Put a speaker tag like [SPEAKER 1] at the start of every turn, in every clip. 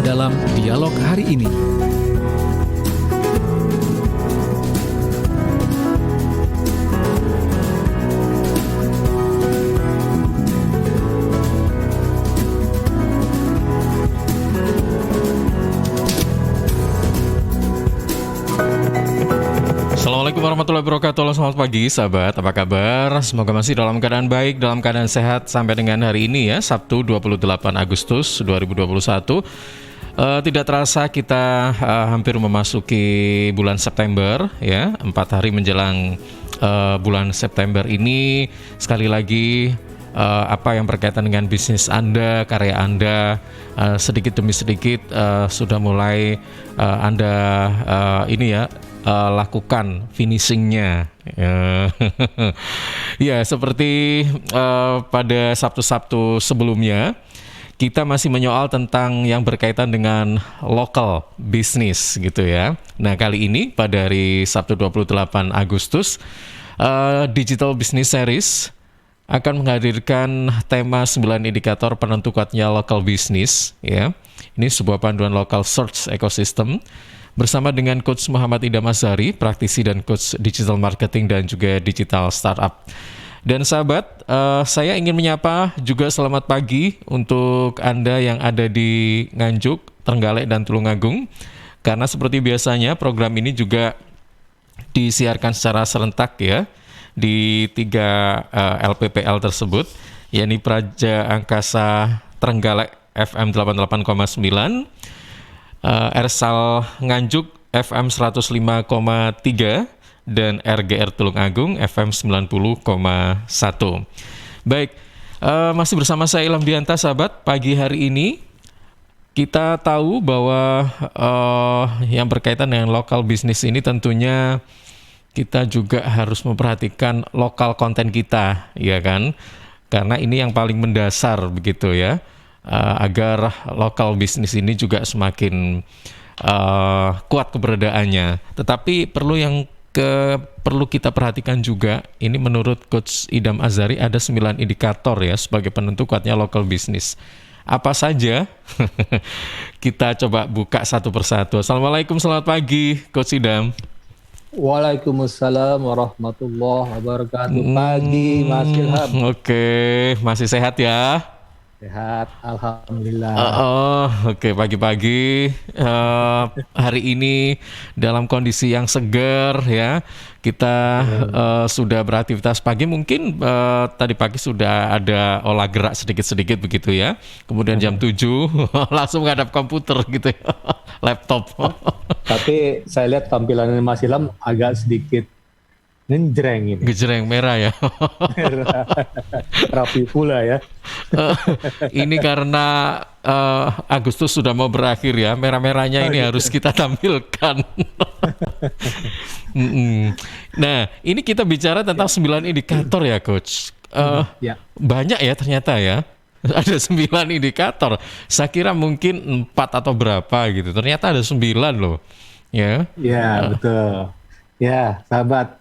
[SPEAKER 1] dalam dialog hari ini.
[SPEAKER 2] Assalamualaikum warahmatullahi wabarakatuh. Selamat pagi sahabat, apa kabar? Semoga masih dalam keadaan baik, dalam keadaan sehat sampai dengan hari ini ya, Sabtu 28 Agustus 2021. Tidak terasa kita hampir memasuki bulan September ya, 4 hari menjelang bulan September ini. Sekali lagi apa yang berkaitan dengan bisnis Anda, karya Anda, sedikit demi sedikit sudah mulai Anda lakukan finishingnya. Ya, seperti pada Sabtu-Sabtu sebelumnya, kita masih menyoal tentang yang berkaitan dengan local business gitu ya. Nah, kali ini pada hari Sabtu 28 Agustus, Digital Business Series akan menghadirkan tema 9 indikator penentu kuatnya local business ya. Ini sebuah panduan local search ecosystem bersama dengan Coach Muhammad Idham Azhari, praktisi dan Coach Digital Marketing dan juga Digital Startup. Dan sahabat, saya ingin menyapa juga selamat pagi untuk Anda yang ada di Nganjuk, Trenggalek, dan Tulungagung. Karena seperti biasanya program ini juga disiarkan secara serentak ya di 3 LPPL tersebut, yakni Praja Angkasa Trenggalek FM 88,9, Ersal Nganjuk FM 105,3, dan RGR Tulungagung FM 90,1. Baik, masih bersama saya Ilham Dianta sahabat. Pagi hari ini kita tahu bahwa yang berkaitan dengan lokal bisnis ini tentunya kita juga harus memperhatikan lokal konten kita, ya kan? Karena ini yang paling mendasar begitu ya, agar lokal bisnis ini juga semakin kuat keberadaannya. Tetapi perlu kita perhatikan juga, ini menurut Coach Idham Azhari ada 9 indikator ya sebagai penentu kuatnya local business. Apa saja? Kita coba buka satu persatu. Assalamualaikum, selamat pagi Coach Idham.
[SPEAKER 3] Waalaikumsalam warahmatullahi wabarakatuh. Pagi Mas Ilham.
[SPEAKER 2] Oke, masih sehat ya?
[SPEAKER 3] Sehat, alhamdulillah.
[SPEAKER 2] Oke, pagi-pagi hari ini dalam kondisi yang segar ya. Kita sudah beraktivitas pagi, mungkin tadi pagi sudah ada olah gerak sedikit-sedikit begitu ya. Kemudian jam 7 langsung menghadap komputer gitu ya. Laptop.
[SPEAKER 3] Tapi saya lihat tampilan Mas Ilham agak sedikit ngejreng ini.
[SPEAKER 2] Gejreng merah ya.
[SPEAKER 3] Rapi pula ya.
[SPEAKER 2] Ini karena Agustus sudah mau berakhir ya, merah-merahnya ini harus kita tampilkan. Nah, ini kita bicara tentang 9 indikator ya, Coach. Banyak ya ternyata ya. Ada 9 indikator. Saya kira mungkin 4 atau berapa gitu. Ternyata ada 9 loh. Ya.
[SPEAKER 3] Ya, betul. Ya, sahabat,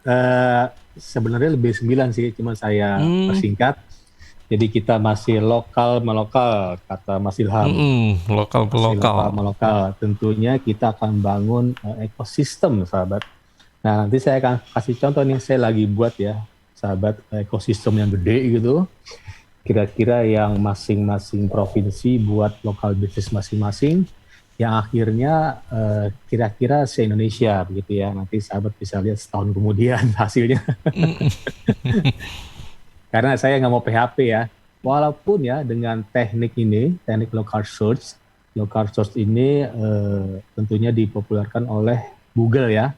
[SPEAKER 3] sebenarnya lebih 9 sih, cuma saya persingkat. Jadi kita masih lokal melokal, kata Mas Ilham.
[SPEAKER 2] Lokal melokal.
[SPEAKER 3] Tentunya kita akan bangun ekosistem, sahabat. Nah, nanti saya akan kasih contoh nih, saya lagi buat ya, sahabat, ekosistem yang gede gitu. Kira-kira yang masing-masing provinsi buat lokal bisnis masing-masing, yang akhirnya kira-kira se-Indonesia begitu ya. Nanti sahabat bisa lihat setahun kemudian hasilnya. Karena saya nggak mau PHP ya. Walaupun ya dengan teknik ini, teknik local search ini tentunya dipopulerkan oleh Google ya.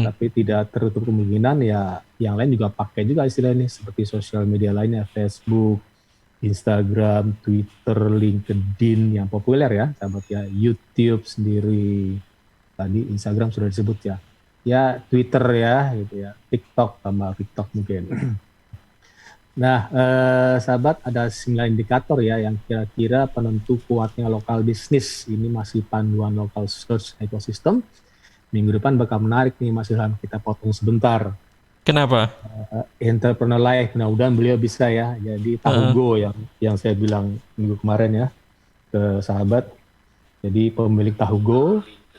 [SPEAKER 3] Tapi tidak tertutup kemungkinan ya yang lain juga pakai juga istilah ini, seperti sosial media lainnya, Facebook, Instagram, Twitter, LinkedIn yang populer ya, sahabat ya, YouTube sendiri, tadi Instagram sudah disebut ya, ya Twitter ya, gitu ya, TikTok tambah TikTok mungkin. Nah, sahabat, ada 9 indikator ya yang kira-kira penentu kuatnya lokal bisnis. Ini masih panduan local search ecosystem. Minggu depan bakal menarik nih Mas Ilham, kita potong sebentar.
[SPEAKER 2] Kenapa?
[SPEAKER 3] Entrepreneur Life, mudah-mudahan beliau bisa ya, jadi tahu go yang saya bilang minggu kemarin ya ke sahabat. Jadi pemilik tahu go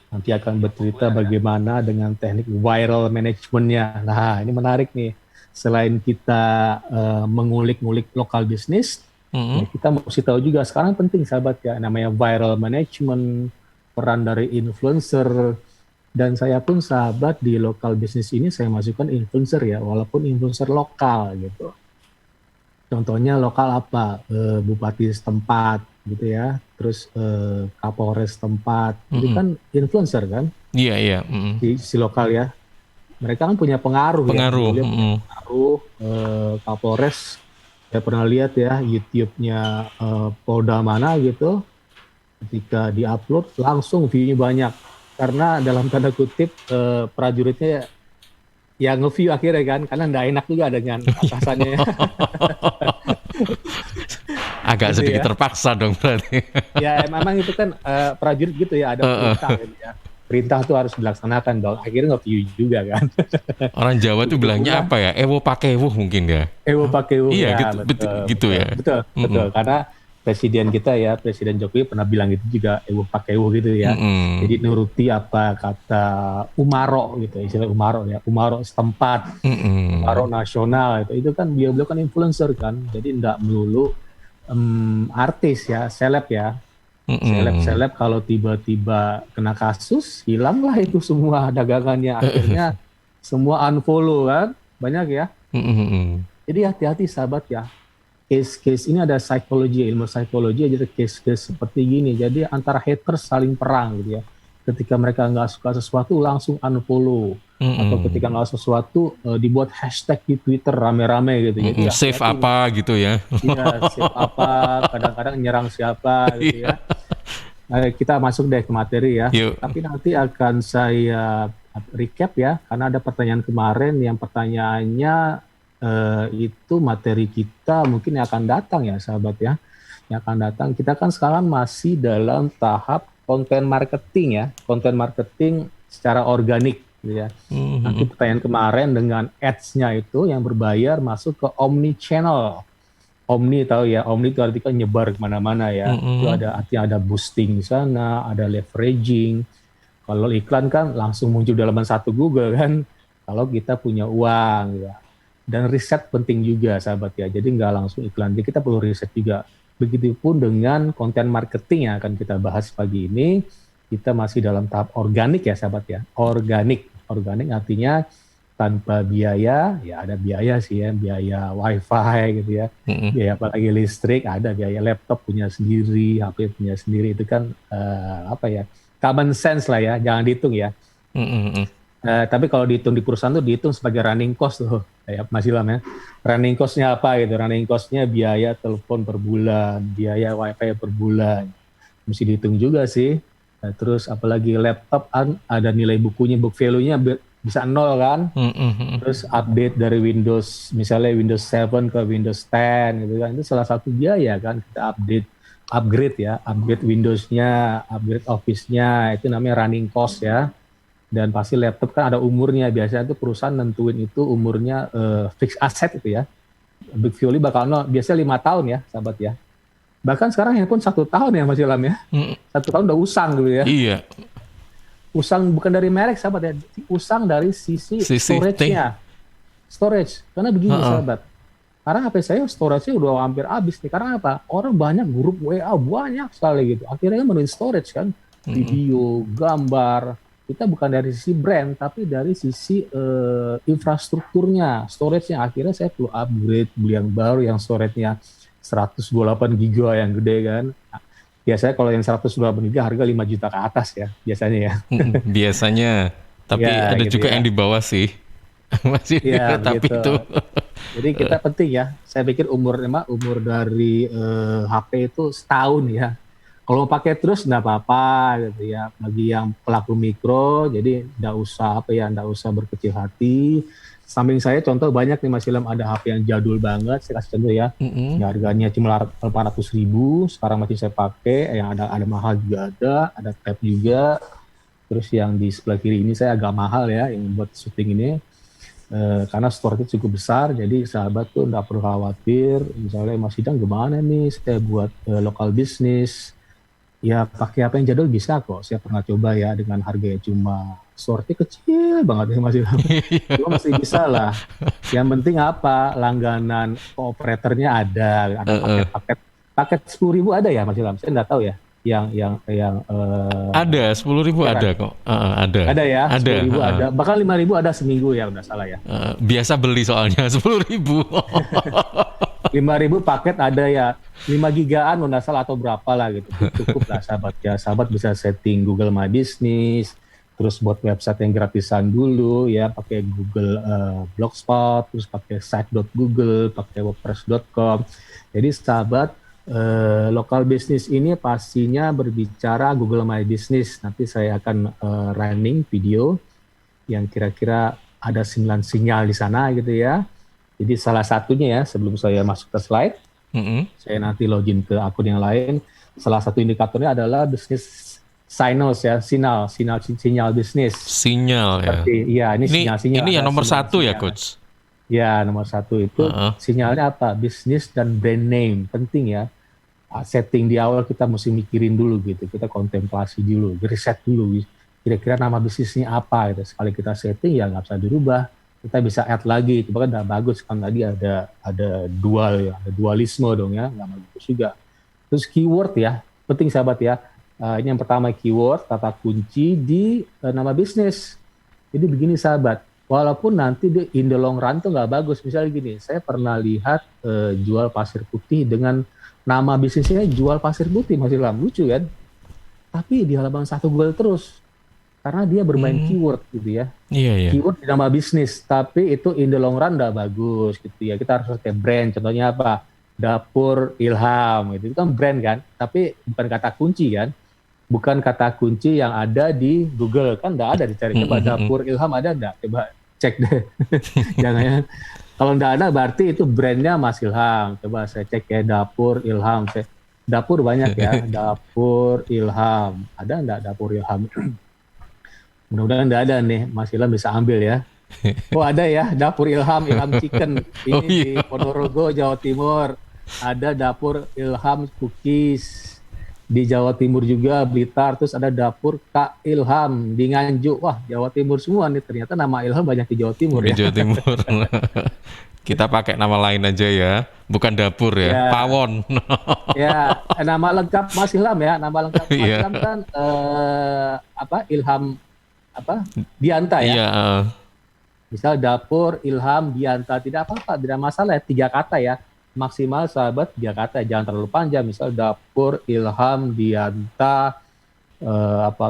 [SPEAKER 3] nanti akan bercerita bagaimana dengan teknik viral managementnya. Nah, ini menarik nih. Selain kita mengulik-ngulik lokal bisnis, ya kita mesti tahu juga sekarang penting sahabat ya, namanya viral management, peran dari influencer. Dan saya pun sahabat di lokal bisnis ini saya masukkan influencer ya, walaupun influencer lokal gitu. Contohnya lokal apa? Bupati setempat gitu ya, terus Kapolres setempat, itu kan influencer kan,
[SPEAKER 2] Iya, iya.
[SPEAKER 3] si lokal ya. Mereka kan punya pengaruh ya,
[SPEAKER 2] Pengaruh.
[SPEAKER 3] dia punya pengaruh. Kapolres, saya pernah lihat ya YouTube-nya Polda mana gitu, ketika diupload langsung view-nya banyak, karena dalam tanda kutip prajuritnya ya nge-view akhirnya kan, karena nggak enak juga dengan atasannya.
[SPEAKER 2] Agak
[SPEAKER 3] Gitu
[SPEAKER 2] sedikit
[SPEAKER 3] ya.
[SPEAKER 2] terpaksa dong berarti.
[SPEAKER 3] Ya memang itu kan prajurit gitu ya, ada perintah gitu ya. Perintah tuh harus dilaksanakan dong. Akhirnya nge-view juga kan.
[SPEAKER 2] Orang Jawa tuh
[SPEAKER 3] Begitu
[SPEAKER 2] bilangnya
[SPEAKER 3] pula
[SPEAKER 2] apa ya? Ewo pakewuh mungkin ya.
[SPEAKER 3] Ewo pakai
[SPEAKER 2] Iya,
[SPEAKER 3] ya,
[SPEAKER 2] gitu,
[SPEAKER 3] betul,
[SPEAKER 2] gitu
[SPEAKER 3] betul,
[SPEAKER 2] ya.
[SPEAKER 3] betul, betul. Karena presiden kita ya, Presiden Jokowi pernah bilang itu juga, ewo pakai ewo gitu ya. Jadi nuruti apa kata Umaro gitu, istilah Umaro ya, Umaro setempat, Umaro nasional itu kan beliau kan influencer kan, jadi enggak melulu artis ya, seleb ya. Seleb kalau tiba-tiba kena kasus, hilanglah itu semua dagangannya. Akhirnya semua unfollow kan, banyak ya. Jadi hati-hati sahabat ya. Case-case ini ada psikologi, ilmu psikologi, jadi case-case seperti gini. Jadi antara haters saling perang gitu ya. Ketika mereka nggak suka sesuatu langsung unfollow. Atau ketika nggak suka sesuatu dibuat hashtag di Twitter rame-rame gitu. Jadi
[SPEAKER 2] Save
[SPEAKER 3] hati-hati.
[SPEAKER 2] apa gitu ya.
[SPEAKER 3] Iya, save apa, kadang-kadang nyerang siapa gitu ya. Kita masuk deh ke materi ya.
[SPEAKER 2] Yuk.
[SPEAKER 3] Tapi nanti akan saya recap ya, karena ada pertanyaan kemarin yang pertanyaannya itu materi kita mungkin yang akan datang ya sahabat ya. Yang akan datang, kita kan sekarang masih dalam tahap konten marketing ya. Konten marketing secara organik gitu ya. Nanti pertanyaan kemarin dengan ads-nya itu yang berbayar masuk ke omni channel. Omni tahu ya, Omni itu artinya nyebar kemana-mana ya. Itu artinya ada boosting di sana, ada leveraging. Kalau iklan kan langsung muncul dalam satu Google kan. Kalau kita punya uang ya. Dan riset penting juga sahabat ya. Jadi nggak langsung iklan, jadi kita perlu riset juga. Begitupun dengan konten marketing yang akan kita bahas pagi ini. Kita masih dalam tahap organik ya sahabat ya. Organik artinya tanpa biaya, ya ada biaya sih ya, biaya wifi gitu ya, biaya apalagi listrik, ada biaya laptop punya sendiri, HP punya sendiri, itu kan apa ya, common sense lah ya, jangan dihitung ya. Tapi kalau dihitung di perusahaan tuh dihitung sebagai running cost tuh, kayak Mas Ilham ya. Running cost-nya apa gitu, running cost-nya biaya telepon per bulan, biaya wifi per bulan, mesti dihitung juga sih. Terus apalagi laptop ada nilai bukunya, book value-nya bisa nol kan. Terus update dari Windows, misalnya Windows 7 ke Windows 10 gitu kan, itu salah satu biaya kan, kita upgrade Windows-nya, upgrade Office-nya, itu namanya running cost ya. Dan pasti laptop kan ada umurnya, biasanya tuh perusahaan nentuin itu umurnya fixed asset itu ya. Book value bakal nol, biasanya 5 tahun ya sahabat ya. Bahkan sekarang handphone 1 tahun ya Mas Ilham ya. 1 tahun udah usang gitu ya.
[SPEAKER 2] Iya.
[SPEAKER 3] Usang bukan dari merek sahabat ya, usang dari sisi storage-nya. Storage, karena begini sahabat. Karena HP saya storage-nya udah hampir habis nih. Karena apa? Orang banyak grup WA banyak sekali gitu. Akhirnya menuin storage kan, video, gambar. Kita bukan dari sisi brand, tapi dari sisi infrastrukturnya, storage-nya. Akhirnya saya perlu upgrade, beli yang baru, yang storage-nya 128 GB yang gede kan. Biasanya kalau yang 128 GB harga 5 juta ke atas ya, biasanya ya.
[SPEAKER 2] Biasanya, tapi
[SPEAKER 3] ya,
[SPEAKER 2] ada
[SPEAKER 3] gitu
[SPEAKER 2] juga
[SPEAKER 3] ya.
[SPEAKER 2] yang di bawah sih. Masih
[SPEAKER 3] Ya,
[SPEAKER 2] tapi
[SPEAKER 3] begitu.
[SPEAKER 2] itu.
[SPEAKER 3] Jadi kita penting ya, saya pikir umur dari HP itu setahun ya. Kalau mau pakai terus nggak apa-apa gitu ya. Bagi yang pelaku mikro, jadi nggak usah berkecil hati. Samping saya contoh banyak nih Mas Ilham, ada HP yang jadul banget, saya kasih contoh ya. Harganya cuma 800.000, sekarang masih saya pakai. Yang ada mahal juga ada tab juga. Terus yang di sebelah kiri ini saya agak mahal ya, yang buat syuting ini. Karena storage cukup besar, jadi sahabat tuh nggak perlu khawatir. Misalnya Mas Idang gimana nih, saya buat lokal bisnis, Ya pakai apa yang jadul bisa kok. Saya pernah coba ya dengan harga yang cuma sorti kecil banget ya masih cuma masih bisa lah. Yang penting apa? Langganan operatornya ada
[SPEAKER 2] Heeh.
[SPEAKER 3] paket 10.000 ada ya Mas Ilham? Saya nggak tahu ya. Yang
[SPEAKER 2] Ada 10.000
[SPEAKER 3] paketan.
[SPEAKER 2] ada kok. Ada.
[SPEAKER 3] Ada ya,
[SPEAKER 2] Ada.
[SPEAKER 3] 10.000 ada. Bahkan 5.000 ada seminggu ya, udah salah ya.
[SPEAKER 2] Biasa beli soalnya 10.000.
[SPEAKER 3] 5.000 paket ada ya, 5 gigaan udah salah atau berapa lah gitu. Cukup lah sahabat ya. Sahabat bisa setting Google My Business, terus buat website yang gratisan dulu ya, pakai Google Blogspot, terus pakai site.google, pakai wordpress.com. Jadi sahabat, local business ini pastinya berbicara Google My Business. Nanti saya akan running video yang kira-kira ada 9 sinyal di sana gitu ya. Jadi salah satunya ya, sebelum saya masuk ke slide, saya nanti login ke akun yang lain. Salah satu indikatornya adalah business signals ya, sinyal bisnis.
[SPEAKER 2] Sinyal ya.
[SPEAKER 3] Seperti, iya, ini sinyal-sinyal.
[SPEAKER 2] Ini yang nomor satu ya,
[SPEAKER 3] sinyal.
[SPEAKER 2] Coach?
[SPEAKER 3] Ya, nomor satu itu sinyalnya apa? Bisnis dan brand name, penting ya. Setting di awal kita mesti mikirin dulu gitu, kita kontemplasi dulu, riset dulu. Kira-kira nama bisnisnya apa gitu. Sekali kita setting ya nggak bisa dirubah. Kita bisa add lagi, itu kan udah bagus kan tadi ada dual ya, ada dualisme dong ya, nggak bagus juga. Terus keyword ya, penting sahabat ya. Ini yang pertama keyword, kata kunci di nama bisnis. Jadi begini sahabat, walaupun nanti di in the long run tuh nggak bagus. Misalnya gini, saya pernah lihat jual pasir putih dengan nama bisnisnya jual pasir putih, masih lucu kan? Tapi di halaman satu Google terus. Karena dia bermain keyword gitu ya.
[SPEAKER 2] Iya.
[SPEAKER 3] Keyword di nama bisnis, tapi itu in the long run udah bagus gitu ya. Kita harus pakai brand, contohnya apa? Dapur Ilham, gitu. Itu kan brand kan, tapi bukan kata kunci kan. Bukan kata kunci yang ada di Google, kan nggak ada dicari. Coba Dapur Ilham ada nggak? Coba cek deh. Jangan ya. Kalau nggak ada berarti itu brandnya Mas Ilham. Coba saya cek ya, Dapur Ilham. Dapur banyak ya, Dapur Ilham. Ada nggak Dapur Ilham? Mudah-mudahan nggak ada nih, Mas Ilham bisa ambil ya. Oh ada ya, Dapur Ilham, Ilham Chicken. Ini di Ponorogo, Jawa Timur. Ada Dapur Ilham Cookies. Di Jawa Timur juga, Blitar. Terus ada Dapur Kak Ilham di Nganjuk. Wah, Jawa Timur semua nih. Ternyata nama Ilham banyak di Jawa Timur ya.
[SPEAKER 2] Di Jawa Timur. Kita pakai nama lain aja ya. Bukan dapur ya. Pawon.
[SPEAKER 3] Ya, nama lengkap Mas Ilham ya. Nama lengkap Mas Ilham kan Ilham Dianta ya.
[SPEAKER 2] Iya.
[SPEAKER 3] Misal Dapur Ilham Dianta, tidak apa-apa, tidak masalah ya, 3 kata ya. Maksimal sahabat 3 kata, jangan terlalu panjang. Misal Dapur Ilham Dianta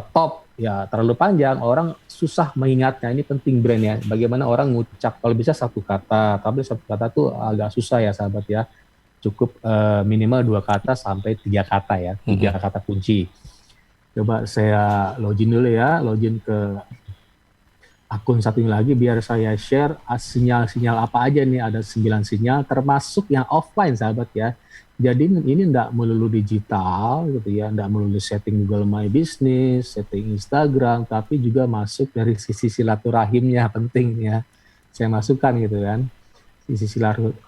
[SPEAKER 3] top ya, terlalu panjang orang susah mengingatnya. Ini penting brand ya, bagaimana orang ngucap. Kalau bisa 1 kata, tapi 1 kata tuh agak susah ya sahabat ya. Cukup minimal 2 kata sampai 3 kata ya, 3 kata kunci. Coba saya login dulu ya, login ke akun satunya lagi biar saya share sinyal-sinyal apa aja nih. Ada 9 sinyal termasuk yang offline sahabat ya. Jadi ini enggak melulu digital gitu ya, enggak melulu setting Google My Business, setting Instagram, tapi juga masuk dari sisi silaturahimnya, penting ya. Saya masukkan gitu kan. Sisi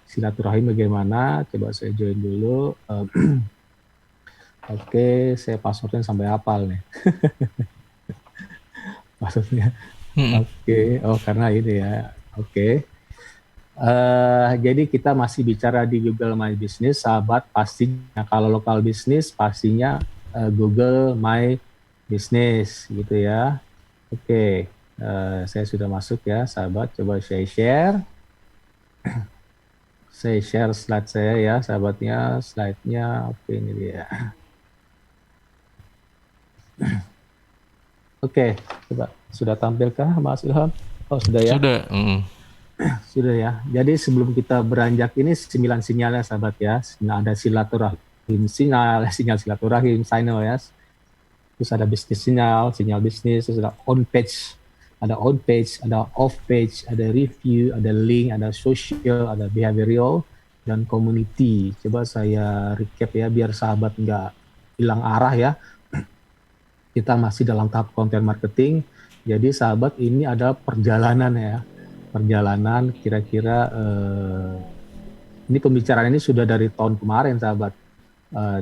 [SPEAKER 3] silaturahim bagaimana? Coba saya join dulu. Oke, saya passwordnya sampai hafal nih. Passwordnya. Oke, karena ini ya. Oke. Jadi kita masih bicara di Google My Business, sahabat. Pastinya kalau lokal bisnis pastinya Google My Business gitu ya. Oke, saya sudah masuk ya, sahabat. Coba saya share. Saya share slide saya ya, sahabatnya. Slide-nya, oke ini dia. Oke, coba sudah tampilkah Mas Ilham? Oh sudah ya.
[SPEAKER 2] Sudah.
[SPEAKER 3] Sudah ya. Jadi sebelum kita beranjak ini 9 sinyalnya sahabat ya. Ada silaturahim sinyal silaturahim signal ya. Terus ada bisnis sinyal bisnis, terus ada on page, ada off page, ada review, ada link, ada social, ada behavioral dan community. Coba saya recap ya biar sahabat nggak hilang arah ya. Kita masih dalam tahap content marketing. Jadi sahabat ini ada perjalanan ya. Perjalanan kira-kira ini pembicaraan ini sudah dari tahun kemarin sahabat.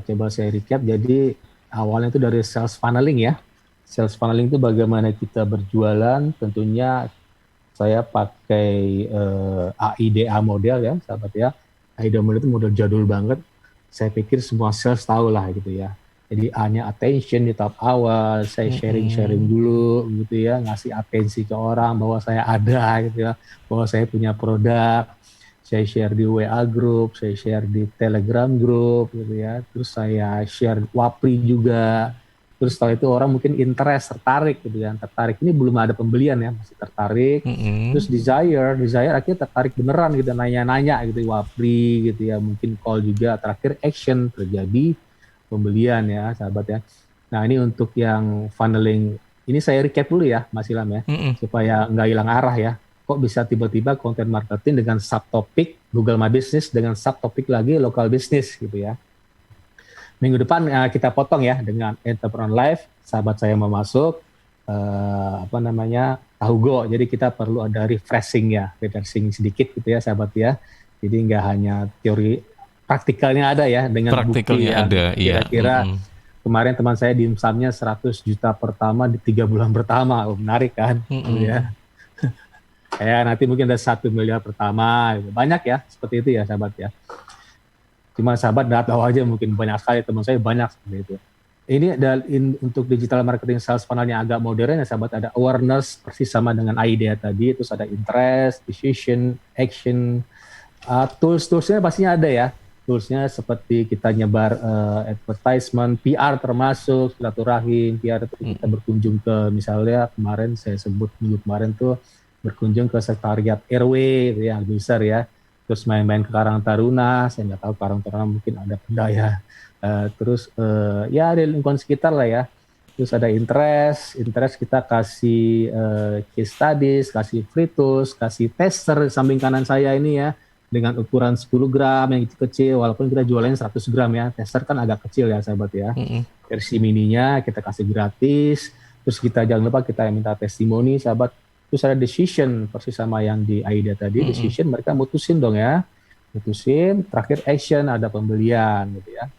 [SPEAKER 3] Coba saya recap. Jadi Awalnya itu dari sales funneling ya. Sales funneling itu bagaimana kita berjualan, tentunya saya pakai AIDA model ya, sahabat ya. AIDA model itu model jadul banget. Saya pikir semua sales tahu lah gitu ya. Jadi A-nya attention di tahap awal, saya sharing-sharing dulu gitu ya, ngasih atensi ke orang bahwa saya ada gitu ya, bahwa saya punya produk. Saya share di WA group, saya share di Telegram group gitu ya. Terus saya share Wapri juga. Terus setelah itu orang mungkin interest, tertarik gitu ya. Tertarik ini belum ada pembelian ya, masih tertarik. Terus desire akhirnya tertarik beneran gitu, nanya-nanya gitu, Wapri gitu ya. Mungkin call juga, terakhir action, terjadi pembelian ya sahabat ya. Nah ini untuk yang funneling, ini saya recap dulu ya Mas Ilham ya, supaya nggak hilang arah ya. Kok bisa tiba-tiba content marketing dengan subtopik Google My Business dengan subtopik lagi local business gitu ya. Minggu depan kita potong ya dengan Entrepreneur Live, sahabat saya mau masuk tahu go. Jadi kita perlu ada refreshing sedikit gitu ya sahabat ya. Jadi nggak hanya teori, praktikalnya ada ya dengan bukti yang kira-kira kemarin teman saya dimsumnya 100 juta pertama di 3 bulan pertama. Menarik kan? Ya. Ya nanti mungkin ada 1 miliar pertama, gitu. Banyak ya seperti itu ya sahabat ya. Cuma sahabat nggak tahu aja, mungkin banyak sekali teman saya banyak seperti itu. Ini untuk digital marketing sales funnel yang agak modern ya sahabat, ada awareness persis sama dengan idea tadi, terus ada interest, decision, action, tools-toolsnya pastinya ada ya. Toolsnya seperti kita nyebar advertisement, PR termasuk, silaturahim, PR itu kita berkunjung ke, misalnya kemarin saya sebut minggu kemarin tuh berkunjung ke sekretariat RW gitu ya, besar ya, terus main-main ke Karang Taruna, saya nggak tahu Karang Taruna mungkin ada pendaya, terus ya di lingkungan sekitar lah ya, terus ada interest kita kasih case studies, kasih free tools, kasih tester samping kanan saya ini ya, dengan ukuran 10 gram yang kecil, walaupun kita jualnya 100 gram ya, tester kan agak kecil ya sahabat ya, versi mininya kita kasih gratis, terus kita jangan lupa kita minta testimoni sahabat. Terus ada decision, persis sama yang di AIDA tadi, decision mereka mutusin dong ya, terakhir action, ada pembelian gitu ya.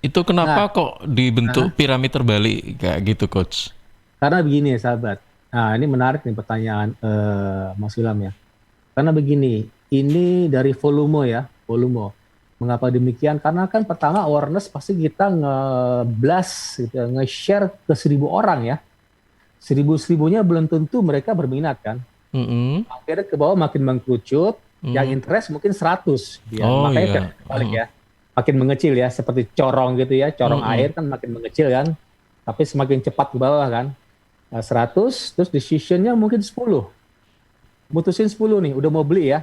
[SPEAKER 2] Itu kenapa kok dibentuk piramid terbalik kayak gitu Coach?
[SPEAKER 3] Karena begini sahabat, nah ini menarik nih pertanyaan Mas Ilham ya. Karena begini, ini dari volume ya, volume. Mengapa demikian? Karena kan pertama awareness pasti kita nge-blast, gitu, nge-share ke 1.000 orang ya. 1.000-1.000-nya belum tentu mereka berminat kan. Akhirnya ke bawah makin mengkerucut, yang interest mungkin 100. Ya. Makanya balik ya, makin mengecil ya, seperti corong gitu ya, corong air kan makin mengecil kan, tapi semakin cepat ke bawah kan. 100, terus decision-nya mungkin 10. Mutusin 10 nih, udah mau beli ya,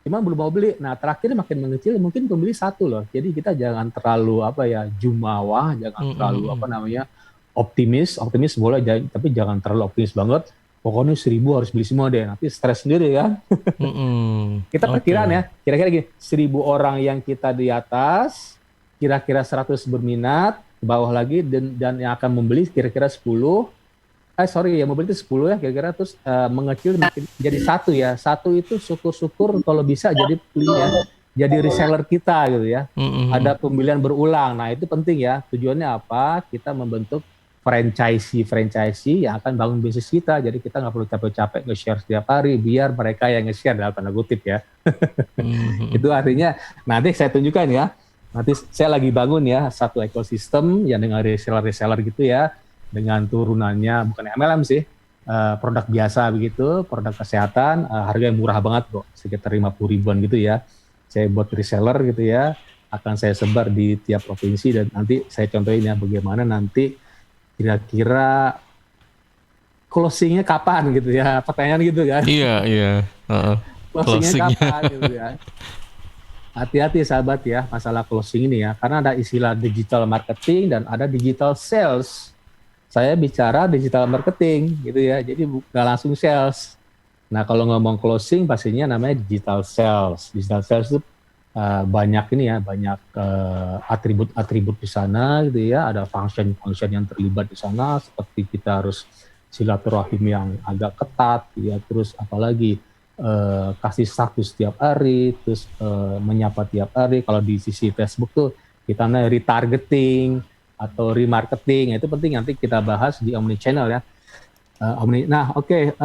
[SPEAKER 3] cuma belum mau beli. Nah terakhir makin mengecil, mungkin pembeli 1 loh. Jadi kita jangan terlalu jumawa, jangan terlalu optimis boleh, tapi jangan terlalu optimis banget. Pokoknya 1.000 harus beli semua deh, nanti stres sendiri kan. Kita perkiraan ya, kira-kira gini, 1.000 orang yang kita di atas, kira-kira 100 berminat, ke bawah lagi, dan yang akan membeli kira-kira 10. Yang membeli itu 10 ya, kira-kira, terus mengecil makin jadi 1 ya. 1 itu syukur-syukur kalau bisa jadi ya, jadi reseller kita gitu ya. Ada pembelian berulang, nah itu penting ya. Tujuannya apa? Kita membentuk franchisee yang akan bangun bisnis kita. Jadi kita nggak perlu capek-capek nge-share setiap hari, biar mereka yang nge-share dalam tanda kutip ya. Itu artinya nanti saya tunjukkan ya. Nanti saya lagi bangun ya satu ekosistem yang dengan reseller gitu ya, dengan turunannya bukan MLM sih, produk biasa begitu, produk kesehatan, harga yang murah banget kok, sekitar 50 ribuan gitu ya. Saya buat reseller gitu ya, akan saya sebar di tiap provinsi, dan nanti saya contohin ya bagaimana nanti kira-kira closingnya kapan gitu ya, pertanyaan gitu kan.
[SPEAKER 2] Iya.
[SPEAKER 3] Closingnya kapan gitu ya. Hati-hati sahabat ya masalah closing ini ya, karena ada istilah digital marketing dan ada digital sales. Saya bicara digital marketing gitu ya, jadi nggak langsung sales. Nah kalau ngomong closing pastinya namanya digital sales. Digital sales itu banyak ini ya, banyak atribut-atribut di sana gitu ya, ada function yang terlibat di sana, seperti kita harus silaturahim yang agak ketat ya, terus apalagi kasih status tiap hari, terus menyapa tiap hari. Kalau di sisi Facebook tuh kita namanya retargeting, atau remarketing. Itu penting nanti kita bahas di Omnichannel ya. Nah, oke.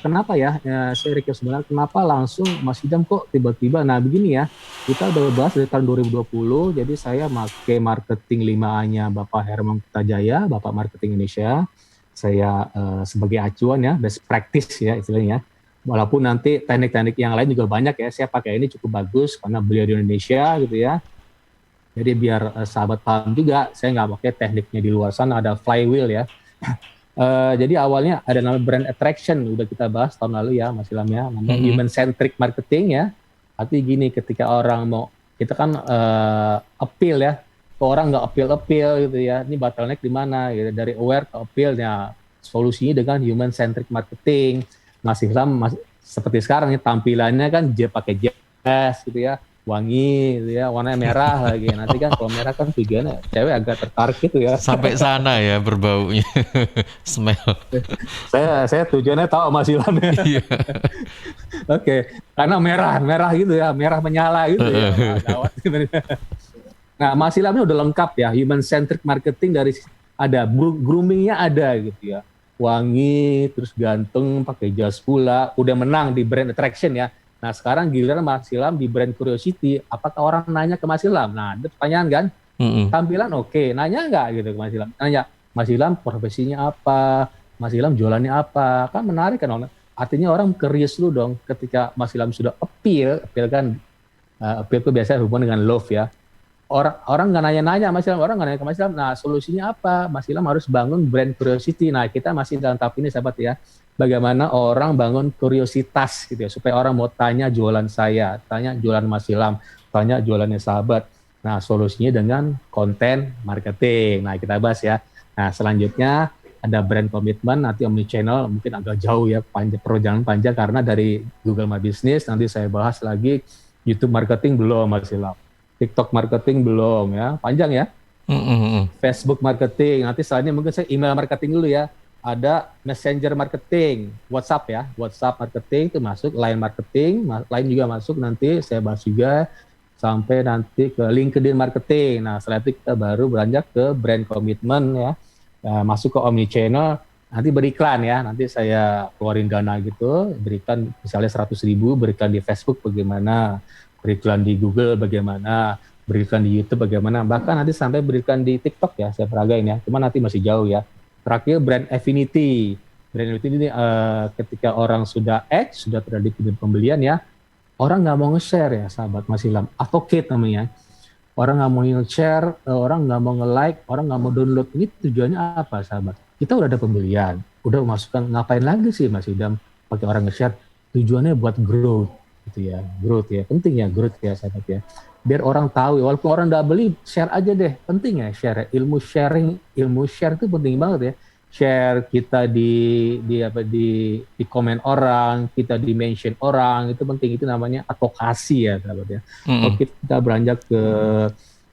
[SPEAKER 3] Kenapa ya, saya request sebenarnya kenapa langsung Mas Idam kok tiba-tiba, nah begini ya, kita udah bahas dari tahun 2020, jadi saya pakai marketing 5A-nya Bapak Herman Putajaya, Bapak Marketing Indonesia, saya sebagai acuan ya, best practice ya istilahnya. Walaupun nanti teknik-teknik yang lain juga banyak ya, saya pakai ini cukup bagus karena beliau di Indonesia gitu ya. Jadi biar sahabat paham juga, saya nggak pakai tekniknya di luar sana, ada flywheel ya. Jadi awalnya ada nama brand attraction, udah kita bahas tahun lalu ya Mas Ilham ya, namanya human centric marketing ya. Artinya gini, ketika orang mau, kita kan appeal ya, ke orang nggak appeal gitu ya, ini bottleneck di mana gitu, dari aware ke appeal-nya, solusinya dengan human centric marketing. Mas Ilham seperti sekarang ya, tampilannya kan dia pakai jas gitu ya, wangi gitu ya, warnanya merah lagi. Nanti kan kalau merah kan tujuannya cewek agak tertarik gitu ya.
[SPEAKER 2] Sampai sana ya berbaunya, smell.
[SPEAKER 3] Saya tujuannya tahu Mas Ilham ya.
[SPEAKER 2] Iya.
[SPEAKER 3] Oke, karena merah gitu ya, merah menyala gitu ya. Wah, gawat sebenarnya. Nah, Mas Ilham ini udah lengkap ya, human centric marketing dari ada groomingnya ada gitu ya. Wangi, terus ganteng, pakai jas pula, udah menang di brand attraction ya. Nah, sekarang giliran Mas Ilham di brand curiosity, apakah orang nanya ke Mas Ilham? Nah, itu pertanyaan kan? Tampilan oke, nanya nggak gitu ke Mas Ilham? Nanya, Mas Ilham profesinya apa? Mas Ilham jualannya apa? Kan menarik kan? Artinya orang curious dulu dong ketika Mas Ilham sudah appeal kan, appeal itu biasanya hubungan dengan love ya. Orang nggak nanya-nanya Mas Ilham, orang nggak nanya ke Mas Ilham. Nah, solusinya apa? Mas Ilham harus bangun brand curiosity. Nah, kita masih dalam tahap ini sahabat ya. Bagaimana orang bangun kuriositas gitu ya, supaya orang mau tanya jualan saya, tanya jualan Mas Ilham, tanya jualannya sahabat. Nah, solusinya dengan konten marketing. Nah, kita bahas ya. Nah, selanjutnya ada brand commitment, nanti omnichannel mungkin agak jauh ya, perjalanan panjang karena dari Google My Business, nanti saya bahas lagi YouTube marketing belum Mas Ilham. TikTok marketing belum ya, panjang ya. Facebook marketing, nanti selanjutnya mungkin saya email marketing dulu ya. Ada messenger marketing, WhatsApp ya, WhatsApp marketing itu masuk, line marketing, line juga masuk, nanti saya bahas juga sampai nanti ke LinkedIn marketing. Nah, setelah itu kita baru beranjak ke brand commitment ya, masuk ke omnichannel, nanti beriklan ya, nanti saya keluarin dana gitu, berikan misalnya 100.000, berikan di Facebook bagaimana, beriklan di Google bagaimana, berikan di YouTube bagaimana, bahkan nanti sampai berikan di TikTok ya, saya peragain ya, cuma nanti masih jauh ya. Terakhir brand affinity. Brand affinity ini ketika orang sudah sudah terjadi pembelian ya, orang nggak mau nge-share ya sahabat Mas Ilham. Advocate namanya. Orang nggak mau nge-share, orang nggak mau nge-like, orang nggak mau download. Ini tujuannya apa sahabat? Kita udah ada pembelian, udah masukkan, ngapain lagi sih Mas Ilham pakai orang nge-share? Tujuannya buat growth gitu ya, growth ya, penting ya growth ya sahabat ya. Biar orang tahu, walaupun orang nggak beli, share aja deh, penting ya share. Ilmu share itu penting banget ya. Share kita di komen orang, kita di mention orang, itu penting, itu namanya advokasi ya sahabat ya. Oke, kita beranjak ke,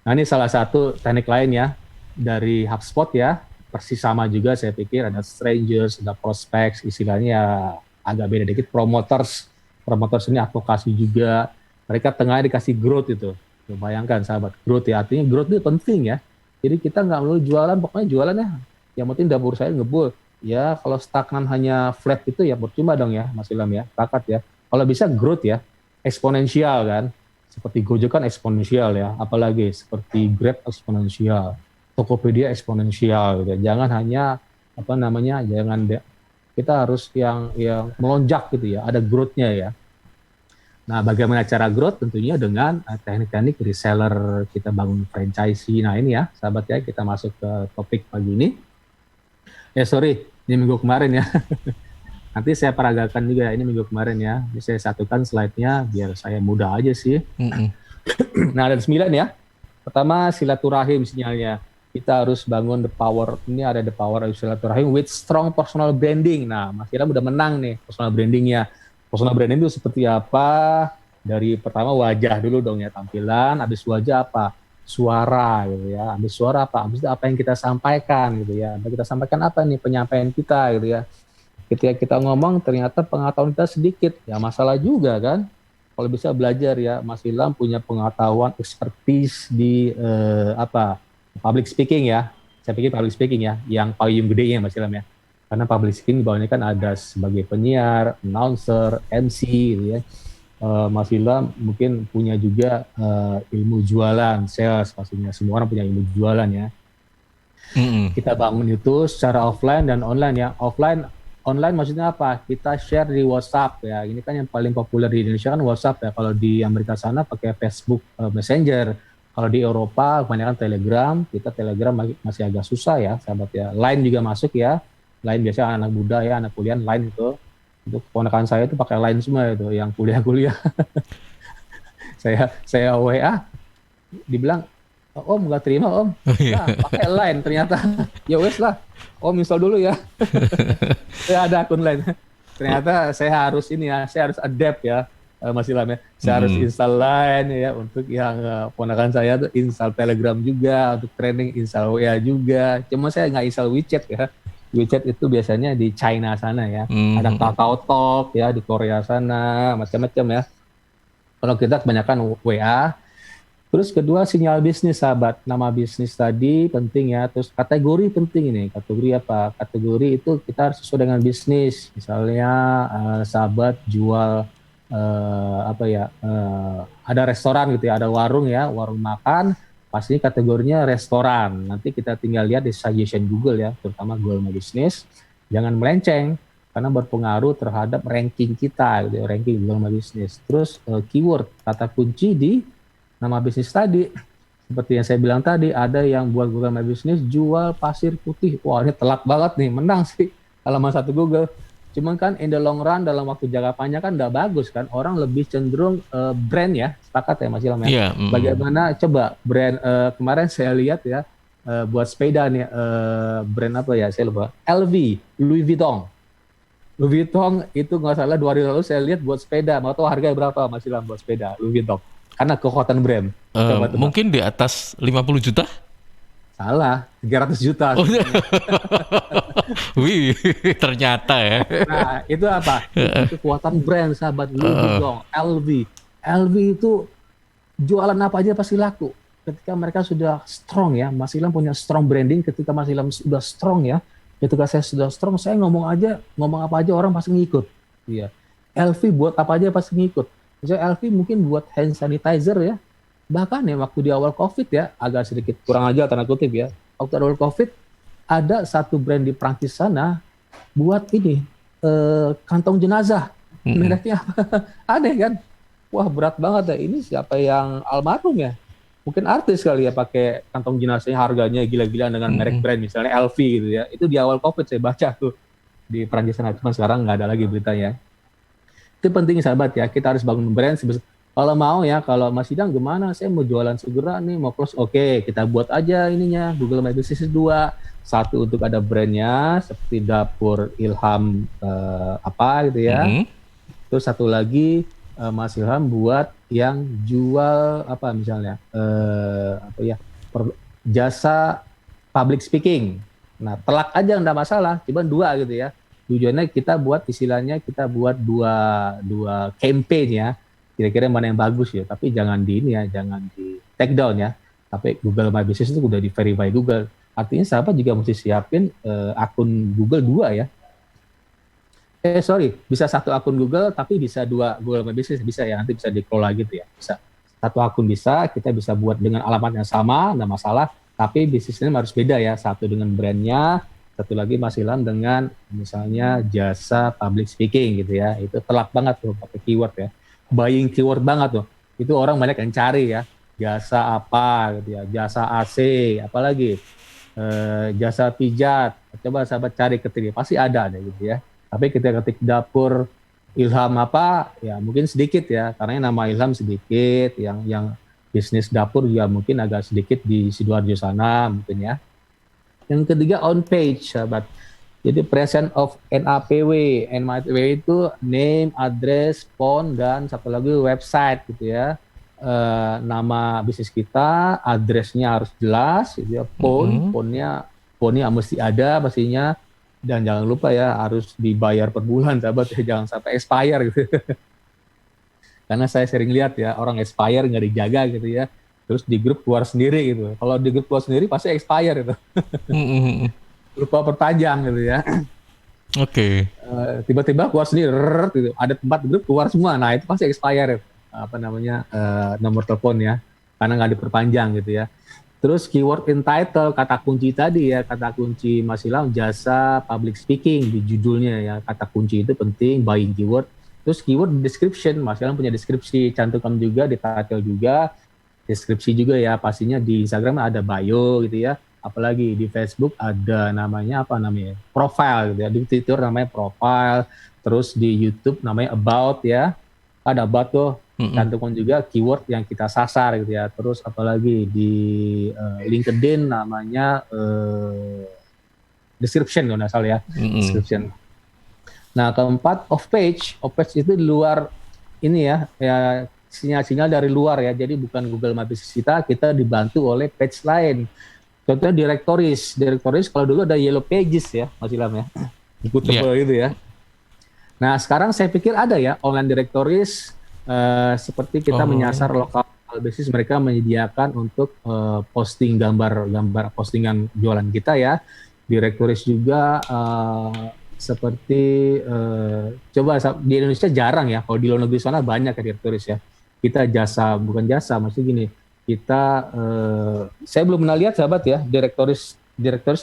[SPEAKER 3] nah ini salah satu teknik lain ya dari HubSpot ya, persis sama juga saya pikir, ada strangers, ada prospects, istilahnya agak beda dikit, promoters ini advokasi juga. Mereka tengahnya dikasih growth itu. Bayangkan sahabat, growth ya, artinya growth itu penting ya. Jadi kita nggak perlu jualan, pokoknya jualan ya. Yang penting dapur saya ngebul. Ya kalau stagnan hanya flat itu ya percuma dong ya Mas Ilham ya, takat ya. Kalau bisa growth ya, eksponensial kan. Seperti Gojek kan eksponensial ya, apalagi seperti Grab eksponensial, Tokopedia eksponensial gitu. Jangan hanya kita harus yang melonjak gitu ya, ada growth-nya ya. Nah, bagaimana cara growth? Tentunya dengan teknik-teknik reseller, kita bangun franchise. Nah, ini ya, sahabat ya, kita masuk ke topik pagi ini. Ini minggu kemarin ya. Nanti saya peragakan juga, ini minggu kemarin ya. Ini saya satukan slide-nya, biar saya mudah aja sih. Nah, ada 9 ya. Pertama, silaturahim sinyalnya. Kita harus bangun the power of silaturahim with strong personal branding. Nah, Mas Ilham udah menang nih personal brandingnya. Personal branding itu seperti apa? Dari pertama wajah dulu dong ya, tampilan, habis wajah apa? Suara gitu ya. Habis suara apa? Habis itu apa yang kita sampaikan gitu ya. Kita sampaikan apa nih penyampaian kita gitu ya. Ketika kita ngomong ternyata pengetahuan kita sedikit, ya masalah juga kan. Kalau bisa belajar ya, Mas Ilham punya pengetahuan expertise di public speaking ya. saya pikir public speaking ya, yang payung gedenya Mas Ilham ya. Karena public speaking di bawahnya kan ada sebagai penyiar, announcer, MC gitu ya. Mas Ilham mungkin punya juga ilmu jualan, sales pastinya. Semua orang punya ilmu jualan ya. Kita bangun itu secara offline dan online ya. Online maksudnya apa? Kita share di WhatsApp ya. Ini kan yang paling populer di Indonesia kan WhatsApp ya. Kalau di Amerika sana pakai Facebook Messenger. Kalau di Eropa kebanyakan Telegram. Kita Telegram masih agak susah ya, sahabat ya. Line juga masuk ya. Line biasanya anak muda ya, anak kuliah Line itu. Untuk keponakan saya itu pakai Line semua itu, yang kuliah-kuliah. saya WA, dibilang, Om nggak terima Om. Nah, pakai Line ternyata. Ya wes lah, Om install dulu ya. Saya ada akun Line. Ternyata saya harus adapt ya, Mas Ilham ya. Saya harus install Line ya, untuk yang ponakan saya tuh install Telegram juga, untuk training install WA juga. Cuma saya nggak install WeChat ya. WeChat itu biasanya di China sana ya. Ada Kakao Talk ya di Korea sana, macam-macam ya. Kalau kita kebanyakan WA. Terus kedua, sinyal bisnis sahabat. Nama bisnis tadi penting ya. Terus kategori penting ini. Kategori apa? Kategori itu kita harus sesuai dengan bisnis. Misalnya sahabat jual ada restoran gitu ya, ada warung ya, warung makan. Pasti kategorinya restoran. Nanti kita tinggal lihat di suggestion Google ya, terutama Google My Business. Jangan melenceng, karena berpengaruh terhadap ranking kita, gitu, ranking Google My Business. Terus keyword, kata kunci di nama bisnis tadi. Seperti yang saya bilang tadi, ada yang buat Google My Business jual pasir putih. Wah, ini telak banget nih, menang sih halaman 1 Google. Cuman kan in the long run, dalam waktu jangka panjang kan udah bagus kan. Orang lebih cenderung brand ya, sepakat ya Mas Ilham ya. Bagaimana coba brand, kemarin saya lihat ya, buat sepeda nih, brand apa ya, saya lupa. LV, Louis Vuitton. Louis Vuitton itu nggak salah 2 hari lalu saya lihat buat sepeda. Mau tahu harganya berapa Mas Ilham buat sepeda Louis Vuitton? Karena kekuatan brand.
[SPEAKER 2] Mungkin di atas 50 juta?
[SPEAKER 3] Salah, 300 juta.
[SPEAKER 2] Oh, wih, ternyata ya.
[SPEAKER 3] Nah, itu apa? Itu kekuatan brand sahabat Louis Vuitton, LV. LV itu jualan apa aja pasti laku. Ketika mereka sudah strong ya, Mas Ilham punya strong branding. Ketika Mas Ilham sudah strong ya, ketika saya sudah strong, saya ngomong apa aja orang pasti ngikut. Iya. LV buat apa aja pasti ngikut. Misalnya LV mungkin buat hand sanitizer ya. Bahkan ya waktu di awal COVID ya, agak sedikit kurang aja tanda kutip ya. Waktu awal COVID, ada satu brand di Prancis sana buat ini, kantong jenazah. Mereknya aneh kan? Wah berat banget ya, ini siapa yang almarhum ya? Mungkin artis kali ya pakai kantong jenazahnya, harganya gila-gilaan dengan merek brand misalnya LV gitu ya. Itu di awal COVID saya baca tuh di Prancis sana, cuma sekarang nggak ada lagi beritanya. Itu penting sahabat ya, kita harus bangun brand. Kalau mau ya, kalau Mas Idang gimana? Saya mau jualan segera nih, mau close. Oke, kita buat aja ininya, Google My Business 2. Satu untuk ada brandnya, seperti dapur Ilham apa gitu ya. Terus satu lagi Mas Ilham buat yang jual apa misalnya, jasa public speaking. Nah, telak aja nggak masalah, cuma 2 gitu ya. Tujuannya kita buat istilahnya, kita buat dua campaign ya. Kira-kira mana yang bagus ya, tapi jangan jangan di take down ya. Tapi Google My Business itu udah di verify Google. Artinya sahabat juga mesti siapin akun Google 2 ya. Bisa 1 akun Google tapi bisa 2 Google My Business, bisa ya, nanti bisa dikelola gitu ya. Bisa 1 akun bisa, kita bisa buat dengan alamat yang sama, nggak masalah, tapi bisnisnya harus beda ya. 1 dengan brandnya, 1 lagi Mas Ilham dengan misalnya jasa public speaking gitu ya. Itu telak banget tuh pakai keyword ya. Buying keyword banget tuh. Itu orang banyak yang cari ya. Jasa apa gitu ya. Jasa AC, apalagi jasa pijat. Coba sahabat cari ketik, pasti ada gitu ya. Tapi kita ketik dapur Ilham apa, ya mungkin sedikit ya. Karena nama Ilham sedikit, yang bisnis dapur juga mungkin agak sedikit di Sidoarjo sana mungkin ya. Yang ketiga on page sahabat. Jadi present of NAPW. NAPW itu name, address, phone, dan satu lagi website gitu ya. Nama bisnis kita, addressnya harus jelas, gitu ya. Phone-nya mesti ada pastinya. Dan jangan lupa ya harus dibayar per bulan sahabat ya. Jangan sampai expire gitu. Karena saya sering lihat ya orang expire nggak dijaga gitu ya. terus di grup keluar sendiri gitu. Kalau di grup keluar sendiri pasti expire itu. Lupa perpanjang gitu ya.
[SPEAKER 2] Oke.
[SPEAKER 3] Tiba-tiba keluar sendiri, gitu. Ada 4 grup keluar semua. Nah itu pasti expire nomor telepon ya, karena nggak diperpanjang gitu ya. Terus keyword in title, kata kunci tadi ya, kata kunci Mas Ilham, jasa public speaking di judulnya ya, kata kunci itu penting, buying keyword. Terus keyword description, Mas Ilham punya deskripsi, cantumkan juga di title juga, deskripsi juga ya, pastinya di Instagram ada bio gitu ya, apalagi di Facebook ada namanya profile gitu ya, di Twitter namanya profile, terus di YouTube namanya about ya, ada about tuh. Cantumkan juga keyword yang kita sasar gitu ya. Terus apalagi di LinkedIn namanya description kalau nggak salah ya, description. Nah keempat off page itu di luar ini ya sinyal-sinyal dari luar ya. Jadi bukan Google My Business kita dibantu oleh page lain. Contohnya directories kalau dulu ada yellow pages ya Mas Ilham ya, buku tebal gitu ya. Nah sekarang saya pikir ada ya online directories. Seperti kita menyasar lokal bisnis, mereka menyediakan untuk posting gambar postingan jualan kita ya. Directories juga seperti coba di Indonesia jarang ya, kalau di luar negeri sana banyak ya directories ya. Kita bukan jasa, maksudnya gini, kita saya belum pernah lihat sahabat ya, directories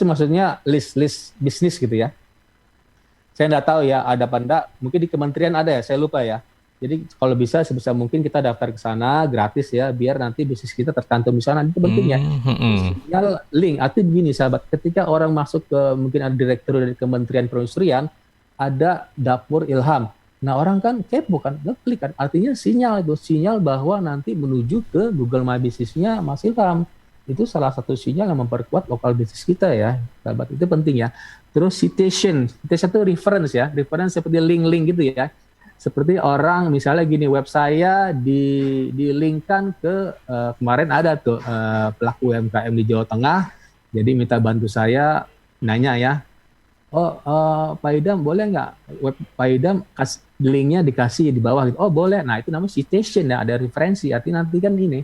[SPEAKER 3] maksudnya list bisnis gitu ya. Saya nggak tahu ya ada apa enggak, mungkin di kementerian ada ya, saya lupa ya. Jadi kalau bisa sebisa mungkin kita daftar ke sana gratis ya, biar nanti bisnis kita tercantum di sana. Itu penting ya. Sinyal link. Artinya begini sahabat, ketika orang masuk ke mungkin ada direktur dari Kementerian Perindustrian, ada dapur Ilham. Nah orang kan kepo kan, ngeklik kan. Artinya sinyal bahwa nanti menuju ke Google My Business-nya Mas Ilham. Itu salah satu sinyal yang memperkuat lokal bisnis kita ya, sahabat. Itu penting ya. Terus citation itu reference ya, reference seperti link-link gitu ya. Seperti orang misalnya gini, web saya di-linkkan ke kemarin ada tuh pelaku UMKM di Jawa Tengah, jadi minta bantu saya, nanya ya, Pak Idam boleh nggak web Pak Idam linknya dikasih di bawah gitu. Oh boleh, nah itu namanya citation ya, ada referensi, artinya nanti kan ini,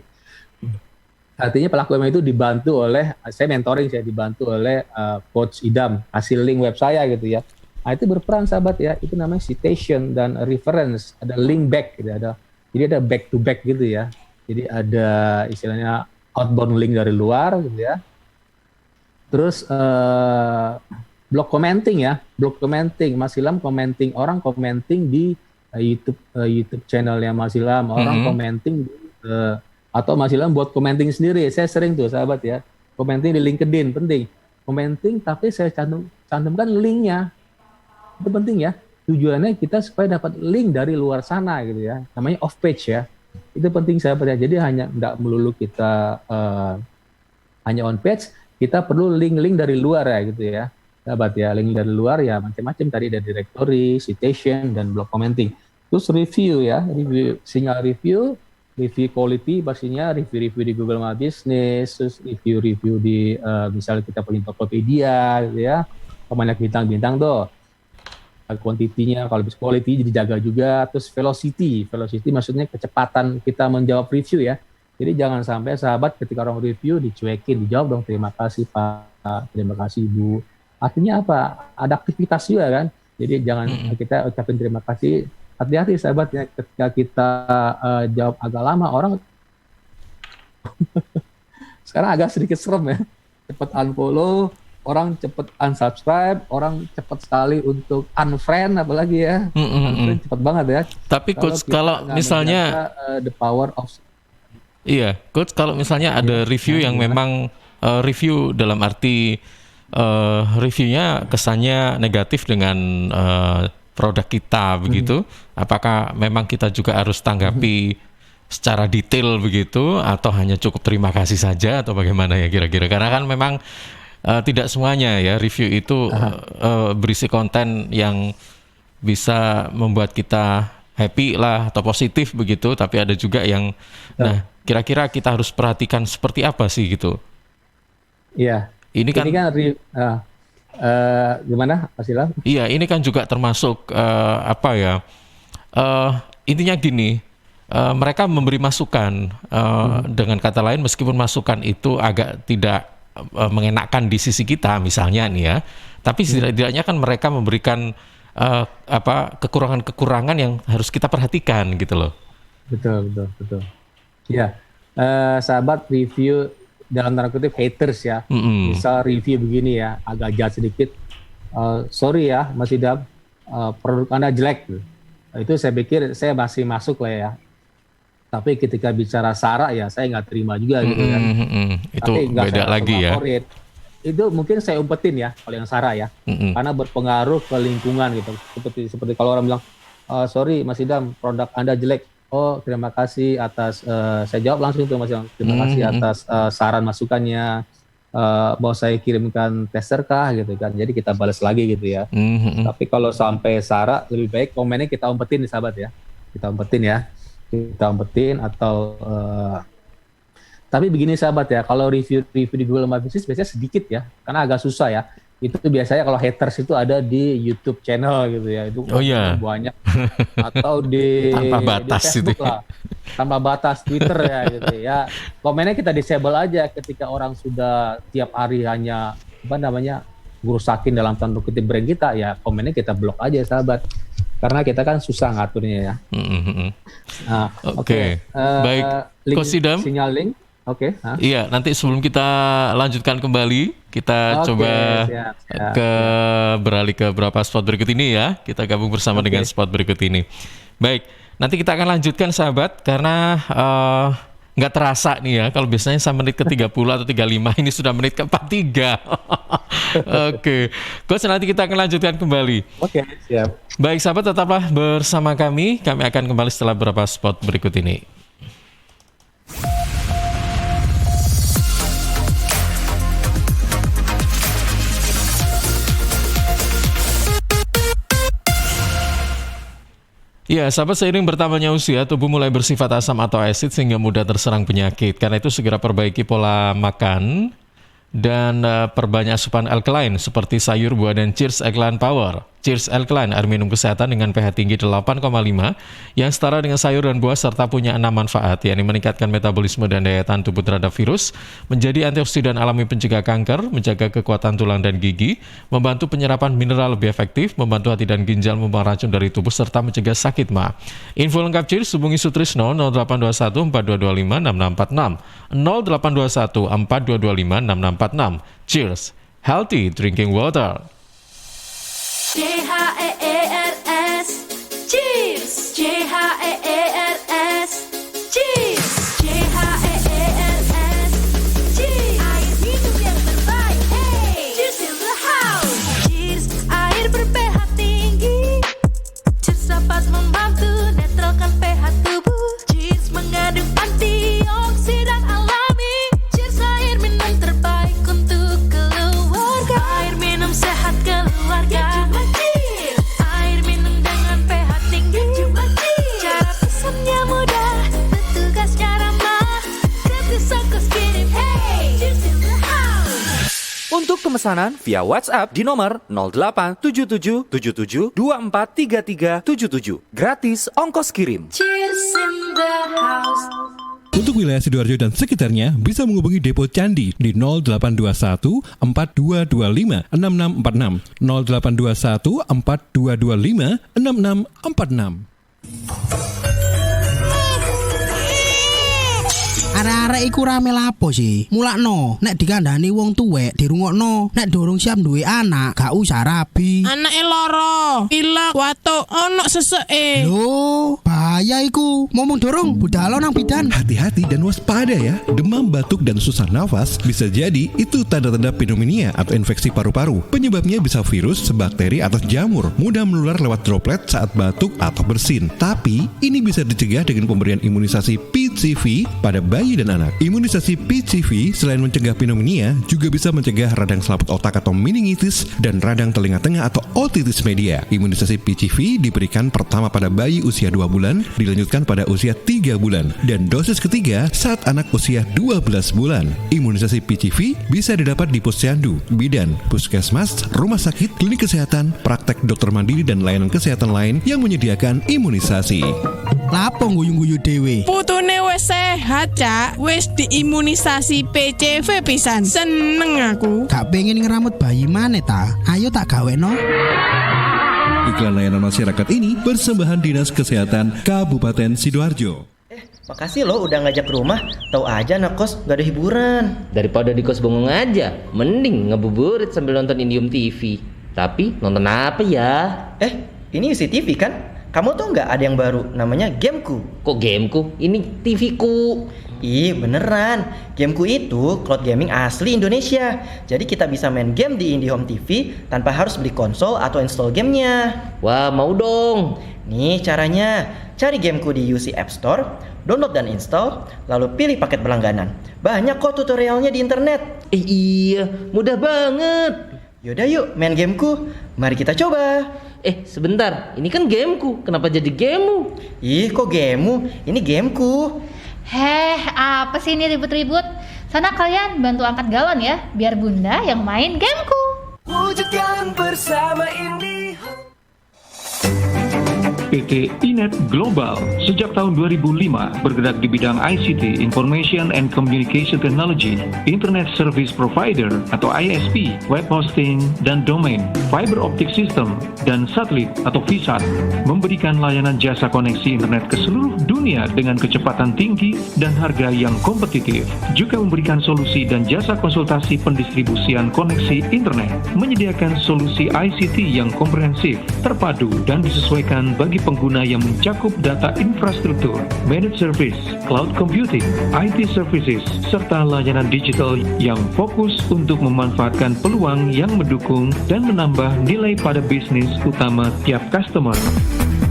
[SPEAKER 3] artinya pelaku UMKM itu dibantu oleh, saya mentoring, saya dibantu oleh Coach Idam, kasih link web saya gitu ya. Nah, itu berperan sahabat ya, itu namanya citation dan reference, ada link back gitu, jadi ada back to back gitu ya. Jadi ada istilahnya outbound link dari luar gitu ya. Terus block commenting ya, Mas Ilham orang commenting di YouTube channelnya Mas Ilham, orang commenting atau Mas Ilham buat commenting sendiri. Saya sering tuh sahabat ya, commenting di LinkedIn, penting. Commenting tapi saya cantumkan linknya. Itu penting ya, tujuannya kita supaya dapat link dari luar sana gitu ya, namanya off page ya. Itu penting sahabat ya, jadi hanya nggak melulu kita hanya on page, kita perlu link-link dari luar ya gitu ya sahabat ya. Link dari luar ya macam-macam, tadi ada directory, citation, dan block commenting. Terus review ya, sinyal review quality pastinya, review di Google My Business, terus review di misalnya kita punya Tokopedia gitu ya, banyak bintang-bintang tuh. Kuantitinya, kalau bisa quality dijaga juga. Terus velocity maksudnya kecepatan kita menjawab review ya. Jadi jangan sampai sahabat ketika orang review dicuekin, dijawab dong terima kasih Pak, terima kasih Ibu. Artinya apa? Ada aktivitas juga kan. Jadi jangan kita ucapin terima kasih. Hati-hati sahabat ya, ketika kita jawab agak lama, orang sekarang agak sedikit serem ya. Cepat unfollow, orang cepet unsubscribe, orang cepet sekali untuk unfriend, apalagi ya, unfriend cepet banget ya.
[SPEAKER 2] Tapi coach, kalau misalnya
[SPEAKER 3] the power of
[SPEAKER 2] coach, kalau misalnya ada review yang memang review dalam arti reviewnya kesannya negatif dengan produk kita begitu, apakah memang kita juga harus tanggapi secara detail begitu, atau hanya cukup terima kasih saja, atau bagaimana ya kira-kira? Karena kan memang tidak semuanya ya review itu berisi konten yang bisa membuat kita happy lah atau positif begitu, tapi ada juga yang nah kira-kira kita harus perhatikan seperti apa sih gitu.
[SPEAKER 3] Iya.
[SPEAKER 2] Ini kan
[SPEAKER 3] gimana Mas Ilham?
[SPEAKER 2] Iya, ini kan juga termasuk intinya gini, mereka memberi masukan. Dengan kata lain, meskipun masukan itu agak tidak mengenakan di sisi kita misalnya nih ya, tapi setidaknya kan mereka memberikan kekurangan-kekurangan yang harus kita perhatikan gitu loh.
[SPEAKER 3] Betul. Ya, sahabat review dalam tanda kutip haters ya, misal review begini ya, agak jahat sedikit, sorry ya Mas Idam, produk Anda jelek. Itu saya pikir saya masih masuk lah ya. Tapi ketika bicara sara ya saya nggak terima juga gitu kan.
[SPEAKER 2] Itu beda lagi ya.
[SPEAKER 3] Itu mungkin saya umpetin ya kalau yang sara ya, karena berpengaruh ke lingkungan gitu. Seperti kalau orang bilang, sorry Mas Idam, produk Anda jelek. Oh terima kasih atas, saya jawab langsung tuh Mas Idam, terima kasih atas saran masukannya. Mau saya kirimkan tester kah gitu kan. Jadi kita balas lagi gitu ya. Tapi kalau sampai sara, lebih baik komennya kita umpetin nih sahabat ya. Kita umpetin atau tapi begini sahabat ya, kalau review di Google My Business biasanya sedikit ya, karena agak susah ya. Itu biasanya kalau haters itu ada di YouTube channel gitu ya, itu banyak atau di
[SPEAKER 2] tanpa batas
[SPEAKER 3] di Facebook
[SPEAKER 2] itu
[SPEAKER 3] lah, tanpa batas Twitter ya gitu ya. Komennya kita disable aja ketika orang sudah tiap hari hanya ngerusakin dalam tanda kutip brand kita ya, komennya kita blok aja sahabat. Karena kita kan susah ngaturnya ya.
[SPEAKER 2] Oke. Baik, Coach Idam.
[SPEAKER 3] Sinyal link. Oke.
[SPEAKER 2] Iya, nanti sebelum kita lanjutkan kembali, kita coba
[SPEAKER 3] siap.
[SPEAKER 2] Beralih ke beberapa spot berikut ini ya. Kita gabung bersama dengan spot berikut ini. Baik, nanti kita akan lanjutkan sahabat, karena nggak terasa nih ya, kalau biasanya sampai menit ke 30 atau 35, ini sudah menit ke 43. Oke. Coach, nanti kita akan lanjutkan kembali.
[SPEAKER 3] Oke, siap.
[SPEAKER 2] Baik sahabat, tetaplah bersama kami akan kembali setelah beberapa spot berikut ini. Ya, sahabat, seiring bertambahnya usia, tubuh mulai bersifat asam atau asid sehingga mudah terserang penyakit. Karena itu segera perbaiki pola makan dan perbanyak asupan alkaline seperti sayur, buah, dan Cheers Alkaline Power. Cheers Alkaline, air minum kesehatan dengan pH tinggi 8,5 yang setara dengan sayur dan buah serta punya 6 manfaat, yakni meningkatkan metabolisme dan daya tahan tubuh terhadap virus, menjadi antioksidan alami pencegah kanker, menjaga kekuatan tulang dan gigi, membantu penyerapan mineral lebih efektif, membantu hati dan ginjal membuang racun dari tubuh serta mencegah sakit ma. Info lengkap Cheers hubungi Sutrisno 0821 4225 6646 0821 4225 6646. Cheers, healthy drinking water.
[SPEAKER 4] CHEERS, cheers. CHEERS, cheers. CHEERS, cheers. Air hidup yang terbaik, hey. Cheers in the house. Cheers, air ber-pH tinggi. Cheers dapat membantu netralkan pH tubuh. Cheers mengandung antioksidan alami. Cheers, air minum terbaik untuk keluarga. Air minum sehat keluarga. Air minum dengan pH tinggi. Cara pesannya mudah, petugasnya ramah. Gratis ongkos kirim, hey. Cheers in the house.
[SPEAKER 5] Untuk pemesanan via WhatsApp di nomor 087777243377. Gratis ongkos kirim.
[SPEAKER 4] Cheers in the house.
[SPEAKER 1] Untuk wilayah Sidoarjo dan sekitarnya bisa menghubungi Depo Candi di 0821 4225 6646 0821 4225 6646.
[SPEAKER 6] Arek-arek iku rame lapo sih? Mulakno, nek dikandani wong tuwek dirungokno, nek durung siap duwe anak, gak usah rabi.
[SPEAKER 7] Anake loro, pilek, watuk, ono seseke.
[SPEAKER 6] Loh, bahaya iku. Ngomong dorong budal nang bidan.
[SPEAKER 8] Hati-hati dan waspada ya. Demam, batuk, dan susah nafas bisa jadi itu tanda-tanda pneumonia atau infeksi paru-paru. Penyebabnya bisa virus, bakteri, atau jamur. Mudah menular lewat droplet saat batuk atau bersin. Tapi ini bisa dicegah dengan pemberian imunisasi PCV pada bayi dan anak. Imunisasi PCV selain mencegah pneumonia juga bisa mencegah radang selaput otak atau meningitis dan radang telinga tengah atau otitis media. Imunisasi PCV diberikan pertama pada bayi usia 2 bulan, dilanjutkan pada usia 3 bulan, dan dosis ketiga saat anak usia 12 bulan. Imunisasi PCV bisa didapat di posyandu, bidan, puskesmas, rumah sakit, klinik kesehatan, praktek dokter mandiri, dan layanan kesehatan lain yang menyediakan imunisasi.
[SPEAKER 6] Lapo guyu-guyu dhewe?
[SPEAKER 7] Putune wis sehat, Cak. Wis diimunisasi PCV pisan. Seneng aku.
[SPEAKER 6] Gak pengen ngeramut bayi maneh ta? Ayo tak gaweno.
[SPEAKER 8] Iklan layanan masyarakat ini persembahan Dinas Kesehatan Kabupaten Sidoarjo.
[SPEAKER 9] Makasih lo udah ngajak ke rumah. Tahu aja anak kos gak ada hiburan.
[SPEAKER 10] Daripada di kos bengong aja, mending ngebuburit sambil nonton Indium TV. Tapi nonton apa ya?
[SPEAKER 9] Ini UCTV kan? Kamu tau nggak ada yang baru namanya Gameku?
[SPEAKER 10] Kok gameku? Ini TV-ku.
[SPEAKER 9] Ih beneran, Gameku itu cloud gaming asli Indonesia. Jadi kita bisa main game di IndiHome TV tanpa harus beli konsol atau install gamenya.
[SPEAKER 10] Wah, mau dong.
[SPEAKER 9] Nih caranya, cari Gameku di UC App Store, download dan install, lalu pilih paket berlangganan. Banyak kok tutorialnya di internet.
[SPEAKER 10] Iya, mudah banget.
[SPEAKER 9] Yaudah yuk main Gameku, mari kita coba.
[SPEAKER 10] Sebentar, ini kan gameku. Kenapa jadi gamemu?
[SPEAKER 9] Ih kok gamemu, ini Gameku.
[SPEAKER 11] Apa sih ini ribut-ribut? Sana kalian bantu angkat galon ya, biar bunda yang main Gameku.
[SPEAKER 5] Wujudkan bersama IndiHome.
[SPEAKER 12] PT Inet Global sejak tahun 2005 bergerak di bidang ICT, Information and Communication Technology, Internet Service Provider atau ISP, web hosting dan domain, fiber optic system dan satelit atau VSAT, memberikan layanan jasa koneksi internet ke seluruh dunia dengan kecepatan tinggi dan harga yang kompetitif. Juga memberikan solusi dan jasa konsultasi pendistribusian koneksi internet, menyediakan solusi ICT yang komprehensif, terpadu dan disesuaikan bagi pengguna yang mencakup data infrastruktur, managed service, cloud computing, IT services, serta layanan digital yang fokus untuk memanfaatkan peluang yang mendukung dan menambah nilai pada bisnis utama tiap customer.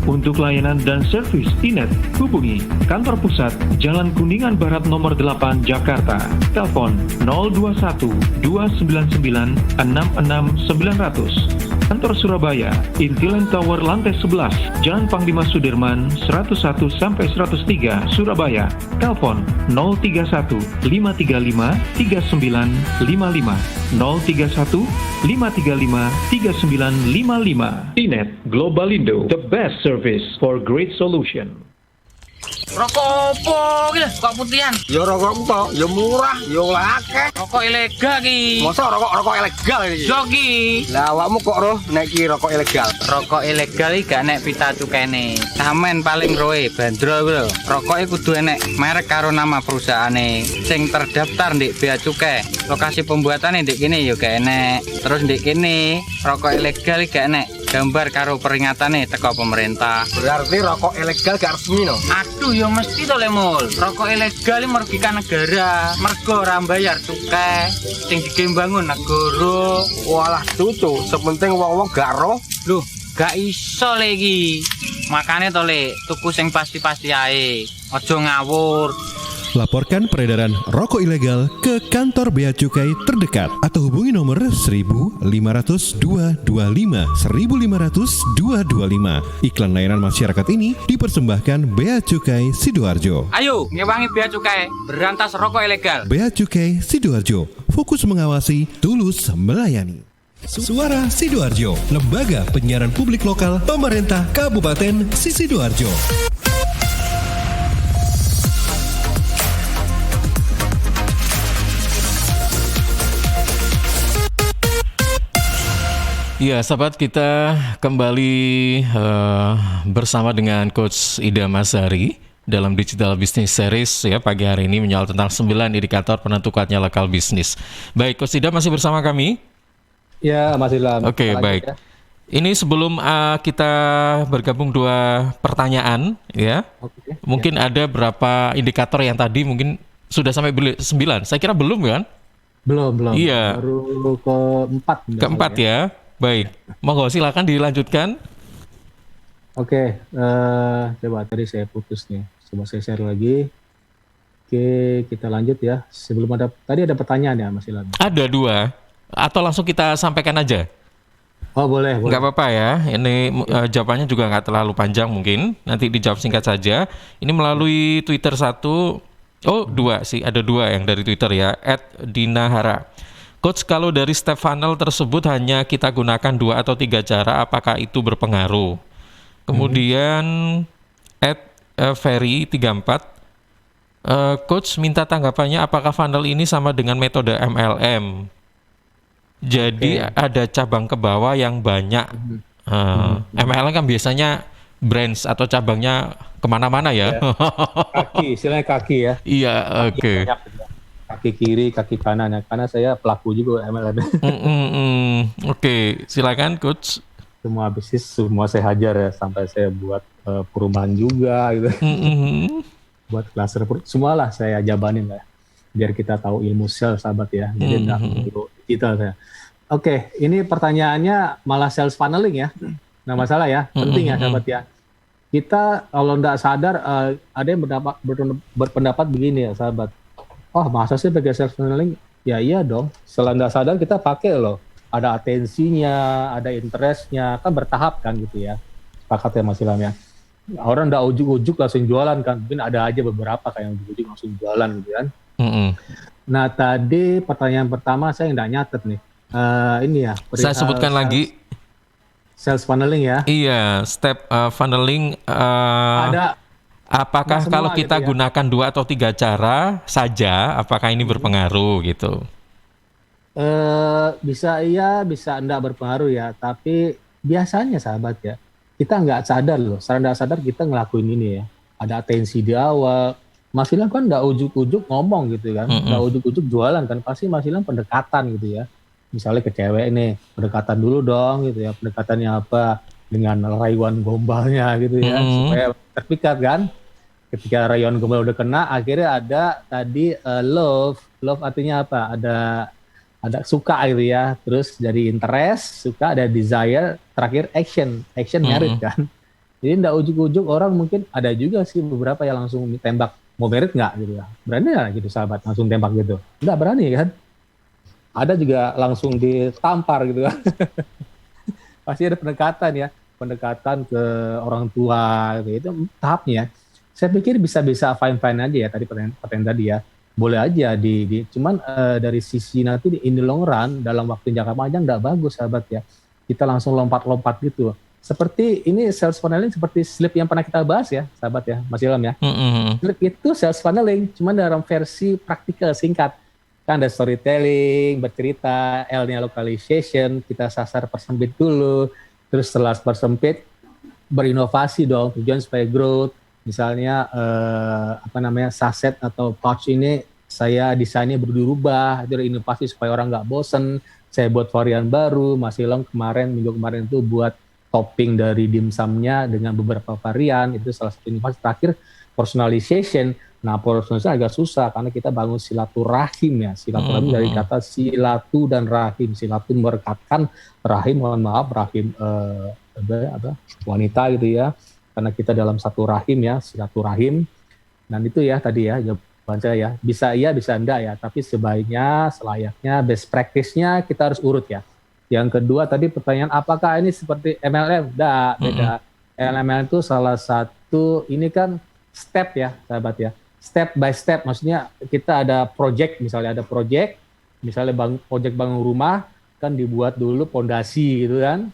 [SPEAKER 12] Untuk layanan dan servis Inet, hubungi kantor pusat Jalan Kuningan Barat nomor 8 Jakarta. Telepon 021 299 66900. Kantor Surabaya, Intiland Tower lantai 11, Jalan Panglima Sudirman 101 sampai 103 Surabaya. Telepon 031 535 3955 031 535 3955. Inet Globalindo, the best service for great solution.
[SPEAKER 13] Rokok opo iki kok putihan? Ya rokok entok, ya murah, ya akeh. Rokok ilegal ki. Masa rokok ilegal iki? Yo ki. Lah awakmu kok roh nek iki rokok ilegal? Rokok ilegal iki gak nek pita cukene. Sampeyan paling roe bandro iku lho. Rokoke kudu enek merek karo nama perusahaane sing terdaftar ndek bea cukai. Lokasi pembuatane ndek kene ya gak enek. Terus ndek kene rokok ilegal iki gak enek gambar karo peringatane teko pemerintah. Berarti rokok ilegal gak resmi no? Aduh ya mesti to Lemul. Rokok ilegal iki merugikan negara. Mergo ora mbayar cukai sing digembangun negara. Walah cucu, sepenting wong-wong gak roh. Loh, gak iso le iki. Makane to le, tuku sing pasti-pasti ae. Aja ngawur.
[SPEAKER 8] Laporkan peredaran rokok ilegal ke kantor Bea Cukai terdekat atau hubungi nomor 1.500 225 1.500 225. Iklan layanan masyarakat ini dipersembahkan Bea Cukai Sidoarjo.
[SPEAKER 13] Ayo, ngewangi Bea Cukai, berantas rokok ilegal.
[SPEAKER 8] Bea Cukai Sidoarjo, fokus mengawasi, tulus melayani. Suara Sidoarjo, lembaga penyiaran publik lokal pemerintah Kabupaten Sidoarjo.
[SPEAKER 2] Ya, sahabat, kita kembali bersama dengan Coach Ida Mazhari dalam Digital Business Series ya pagi hari ini menyoal tentang 9 indikator penentu kuatnya lokal bisnis. Baik, Coach Ida masih bersama kami?
[SPEAKER 3] Ya, masih lah.
[SPEAKER 2] Oke, baik. Ya. Ini sebelum kita bergabung 2 pertanyaan ya. Oke, mungkin ada berapa indikator yang tadi mungkin sudah sampai 9. Saya kira belum kan?
[SPEAKER 3] Belum.
[SPEAKER 2] Iya.
[SPEAKER 3] Baru keempat
[SPEAKER 2] ya. Baik, monggo silakan dilanjutkan.
[SPEAKER 3] Oke, coba tadi saya putus nih. Coba saya share lagi. Oke, kita lanjut ya. Sebelum tadi ada pertanyaan ya Mas Ilham?
[SPEAKER 2] Ada 2, atau langsung kita sampaikan aja?
[SPEAKER 3] Oh boleh.
[SPEAKER 2] Nggak apa-apa ya, ini jawabannya juga nggak terlalu panjang mungkin. Nanti dijawab singkat saja. Ini melalui Twitter 1, 2 sih, ada 2 yang dari Twitter ya, @dinahara. Coach, kalau dari step funnel tersebut hanya kita gunakan 2 atau 3 cara, apakah itu berpengaruh? Kemudian Ferry 34. Coach minta tanggapannya apakah funnel ini sama dengan metode MLM. Jadi ada cabang ke bawah yang banyak. MLM kan biasanya branch atau cabangnya kemana-mana ya.
[SPEAKER 3] Kaki, istilahnya kaki ya.
[SPEAKER 2] Iya, oke.
[SPEAKER 3] Kaki kiri, kaki kanan ya. Karena saya pelaku juga MLM.
[SPEAKER 2] Oke, silakan Coach.
[SPEAKER 3] Semua bisnis semua saya hajar ya, sampai saya buat perumahan juga gitu. Buat klaster semualah saya jabanin lah. Biar kita tahu ilmu sales sahabat ya. Jadi enggak perlu digital saya. Oke, ini pertanyaannya malah sales funneling ya. Nah masalah ya, penting ya sahabat ya. Kita kalau enggak sadar ada yang berpendapat begini ya sahabat. Oh masa sih pakai sales funneling? Ya iya dong. Setelah enggak sadar kita pakai loh. Ada atensinya, ada interestnya, kan bertahap kan gitu ya. Sepakat ya Mas Ilham ya. Orang enggak ujuk-ujuk langsung jualan kan. Mungkin ada aja beberapa kayak yang ujuk-ujuk langsung jualan gitu kan. Nah tadi pertanyaan pertama saya enggak nyatet nih. Ini ya.
[SPEAKER 2] Saya sebutkan lagi.
[SPEAKER 3] Sales funneling ya.
[SPEAKER 2] Iya, step funneling.
[SPEAKER 3] Ada.
[SPEAKER 2] Apakah kalau kita
[SPEAKER 3] gitu ya,
[SPEAKER 2] gunakan 2 atau 3 cara saja, apakah ini berpengaruh gitu?
[SPEAKER 3] Bisa iya, bisa enggak berpengaruh ya. Tapi biasanya sahabat ya, kita nggak sadar loh. Secara nggak sadar kita ngelakuin ini ya. Ada atensi di awal. Mas Ilham kan nggak ujuk-ujuk ngomong gitu kan. Nggak ujuk-ujuk jualan kan. Pasti Mas Ilham pendekatan gitu ya. Misalnya ke cewek nih, pendekatan dulu dong gitu ya. Pendekatannya apa? Dengan rayuan gombalnya gitu ya. Supaya terpikat kan. Ketika rayuan gombal udah kena, akhirnya ada tadi love. Love artinya apa? Ada suka gitu ya, terus dari interest, suka, ada desire, terakhir action merit kan. Jadi enggak ujuk-ujuk orang mungkin ada juga sih beberapa yang langsung tembak, mau merit nggak gitu ya. Berani nggak gitu sahabat langsung tembak gitu? Enggak berani kan. Ada juga langsung ditampar gitu kan. Pasti ada pendekatan ya, pendekatan ke orang tua gitu. Itu tahapnya. Saya pikir bisa-bisa fine-fine aja ya tadi pertanyaan tadi ya. Boleh aja cuman dari sisi nanti in the long run dalam waktu jangka panjang nggak bagus sahabat ya. Kita langsung lompat-lompat gitu. Seperti ini sales funneling seperti slip yang pernah kita bahas ya sahabat ya, Mas Ilham ya. Slip itu sales funneling cuman dalam versi praktikal singkat. Kan ada storytelling, bercerita, L-nya localization, kita sasar persempit dulu. Terus setelah persempit berinovasi dong, tujuan supaya growth. Misalnya saset atau pouch ini saya desainnya berubah, itu inovasi supaya orang nggak bosen. Saya buat varian baru. Mas Ilham minggu kemarin itu buat topping dari dimsumnya dengan beberapa varian. Itu salah satu inovasi. Terakhir personalization. Nah personalization agak susah karena kita bangun silaturahim ya. Silaturahim dari kata silatu dan rahim. Silatu merekatkan, rahim rahim wanita gitu ya. Karena kita dalam satu rahim ya, silaturahim. Dan itu ya tadi ya jawaban saya ya. Bisa iya, bisa enggak ya. Tapi sebaiknya, selayaknya, best practice-nya kita harus urut ya. Yang kedua tadi pertanyaan, apakah ini seperti MLM? Enggak, beda. MLM itu salah satu, ini kan step ya sahabat ya. Step by step, maksudnya kita ada project, misalnya project bangun rumah, kan dibuat dulu pondasi gitu kan.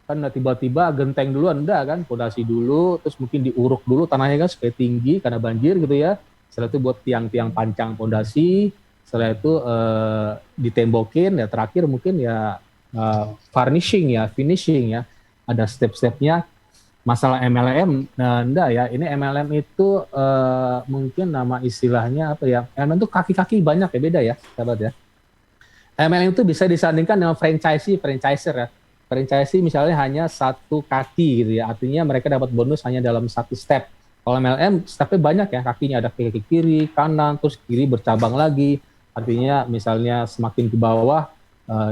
[SPEAKER 3] Kan tiba-tiba genteng duluan, enggak kan, pondasi dulu, terus mungkin diuruk dulu tanahnya kan supaya tinggi karena banjir gitu ya. Setelah itu buat tiang-tiang pancang pondasi, setelah itu ditembokin, ya terakhir mungkin ya finishing ya, ada step-stepnya. Masalah MLM, nah enggak ya, ini MLM itu mungkin nama istilahnya apa ya, MLM itu kaki-kaki banyak ya, beda ya sahabat ya. MLM itu bisa disandingkan dengan franchiser ya. Franchise misalnya hanya satu kaki gitu ya, artinya mereka dapat bonus hanya dalam satu step. Kalau MLM stepnya banyak ya, kakinya ada kaki kiri, kanan, terus kiri bercabang lagi. Artinya misalnya semakin ke bawah,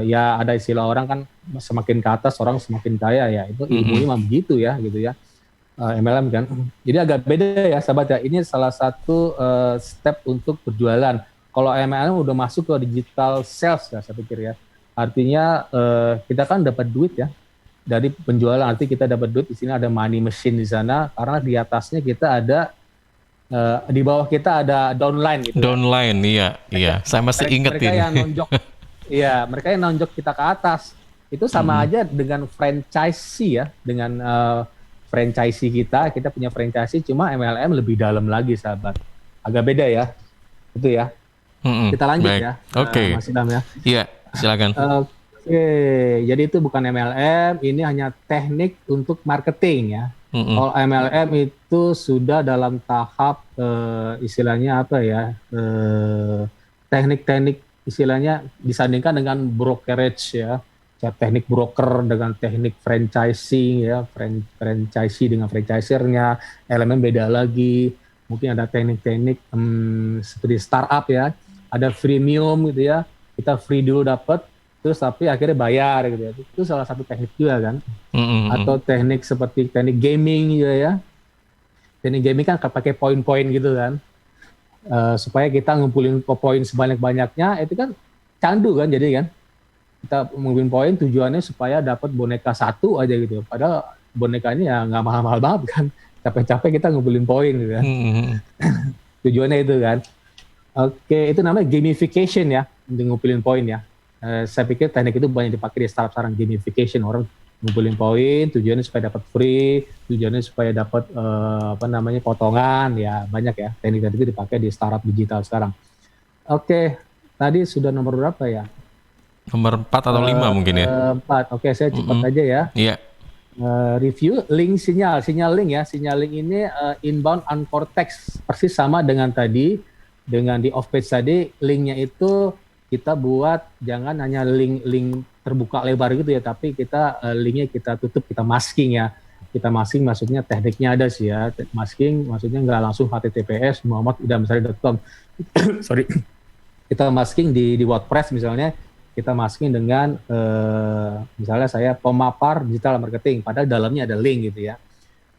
[SPEAKER 3] ya ada istilah orang kan semakin ke atas orang semakin kaya ya. Itu ilmunya memang begitu ya gitu ya. MLM kan. Jadi agak beda ya sahabat ya. Ini salah satu step untuk berjualan. Kalau MLM udah masuk ke digital sales ya saya pikir ya. Artinya kita kan dapat duit ya dari penjualan. Artinya kita dapat duit, di sini ada money machine di sana karena di atasnya kita ada di bawah kita ada downline gitu.
[SPEAKER 2] Downline iya. Saya masih ingat
[SPEAKER 3] mereka
[SPEAKER 2] ini.
[SPEAKER 3] Yang nonjok, iya mereka yang nonjok kita ke atas. Itu sama aja dengan franchise ya, dengan franchisee kita punya franchisee, cuma MLM lebih dalam lagi sahabat. Agak beda ya, itu ya. Kita lanjut
[SPEAKER 2] baik.
[SPEAKER 3] ya,
[SPEAKER 2] Oke.
[SPEAKER 3] Mas Idam ya.
[SPEAKER 2] Iya, silakan.
[SPEAKER 3] Oke, jadi itu bukan MLM, ini hanya teknik untuk marketing ya. Kalau MLM itu sudah dalam tahap istilahnya apa ya, teknik-teknik istilahnya disandingkan dengan brokerage ya, teknik broker dengan teknik franchising ya, franchisee dengan franchisernya, elemen beda lagi. Mungkin ada teknik-teknik seperti startup ya, ada freemium gitu ya, kita free dulu dapat, terus tapi akhirnya bayar gitu ya. Itu salah satu teknik juga kan. Atau teknik seperti teknik gaming juga ya. Teknik gaming kan pakai poin-poin gitu kan. Supaya kita ngumpulin poin sebanyak-banyaknya, itu kan candu kan jadi kan. Kita ngumpulin poin tujuannya supaya dapat boneka satu aja gitu. Padahal bonekanya ya nggak mahal-mahal banget kan. Capek-capek kita ngumpulin poin gitu kan. Tujuannya itu kan. Oke, itu namanya gamification ya, untuk ngumpulin poin ya. Saya pikir teknik itu banyak dipakai di startup sekarang, gamification. Orang ngumpulin poin, tujuannya supaya dapat free, tujuannya supaya dapat potongan, ya banyak ya. Teknik itu dipakai di startup digital sekarang. Oke, tadi sudah nomor berapa ya?
[SPEAKER 2] Nomor 4 atau 5 mungkin ya?
[SPEAKER 3] 4, oke saya cepat aja ya.
[SPEAKER 2] Iya.
[SPEAKER 3] Review link sinyal link ya. Sinyal link ini inbound anchor text, persis sama dengan tadi, dengan di off page tadi. Linknya itu kita buat jangan hanya link terbuka lebar gitu ya, tapi kita linknya kita tutup, kita masking ya. Kita masking maksudnya tekniknya ada sih ya. Masking maksudnya nggak langsung https muhammadidamsari.com. Sorry. Kita masking di WordPress misalnya, kita masking dengan misalnya saya pemapar digital marketing, padahal dalamnya ada link gitu ya.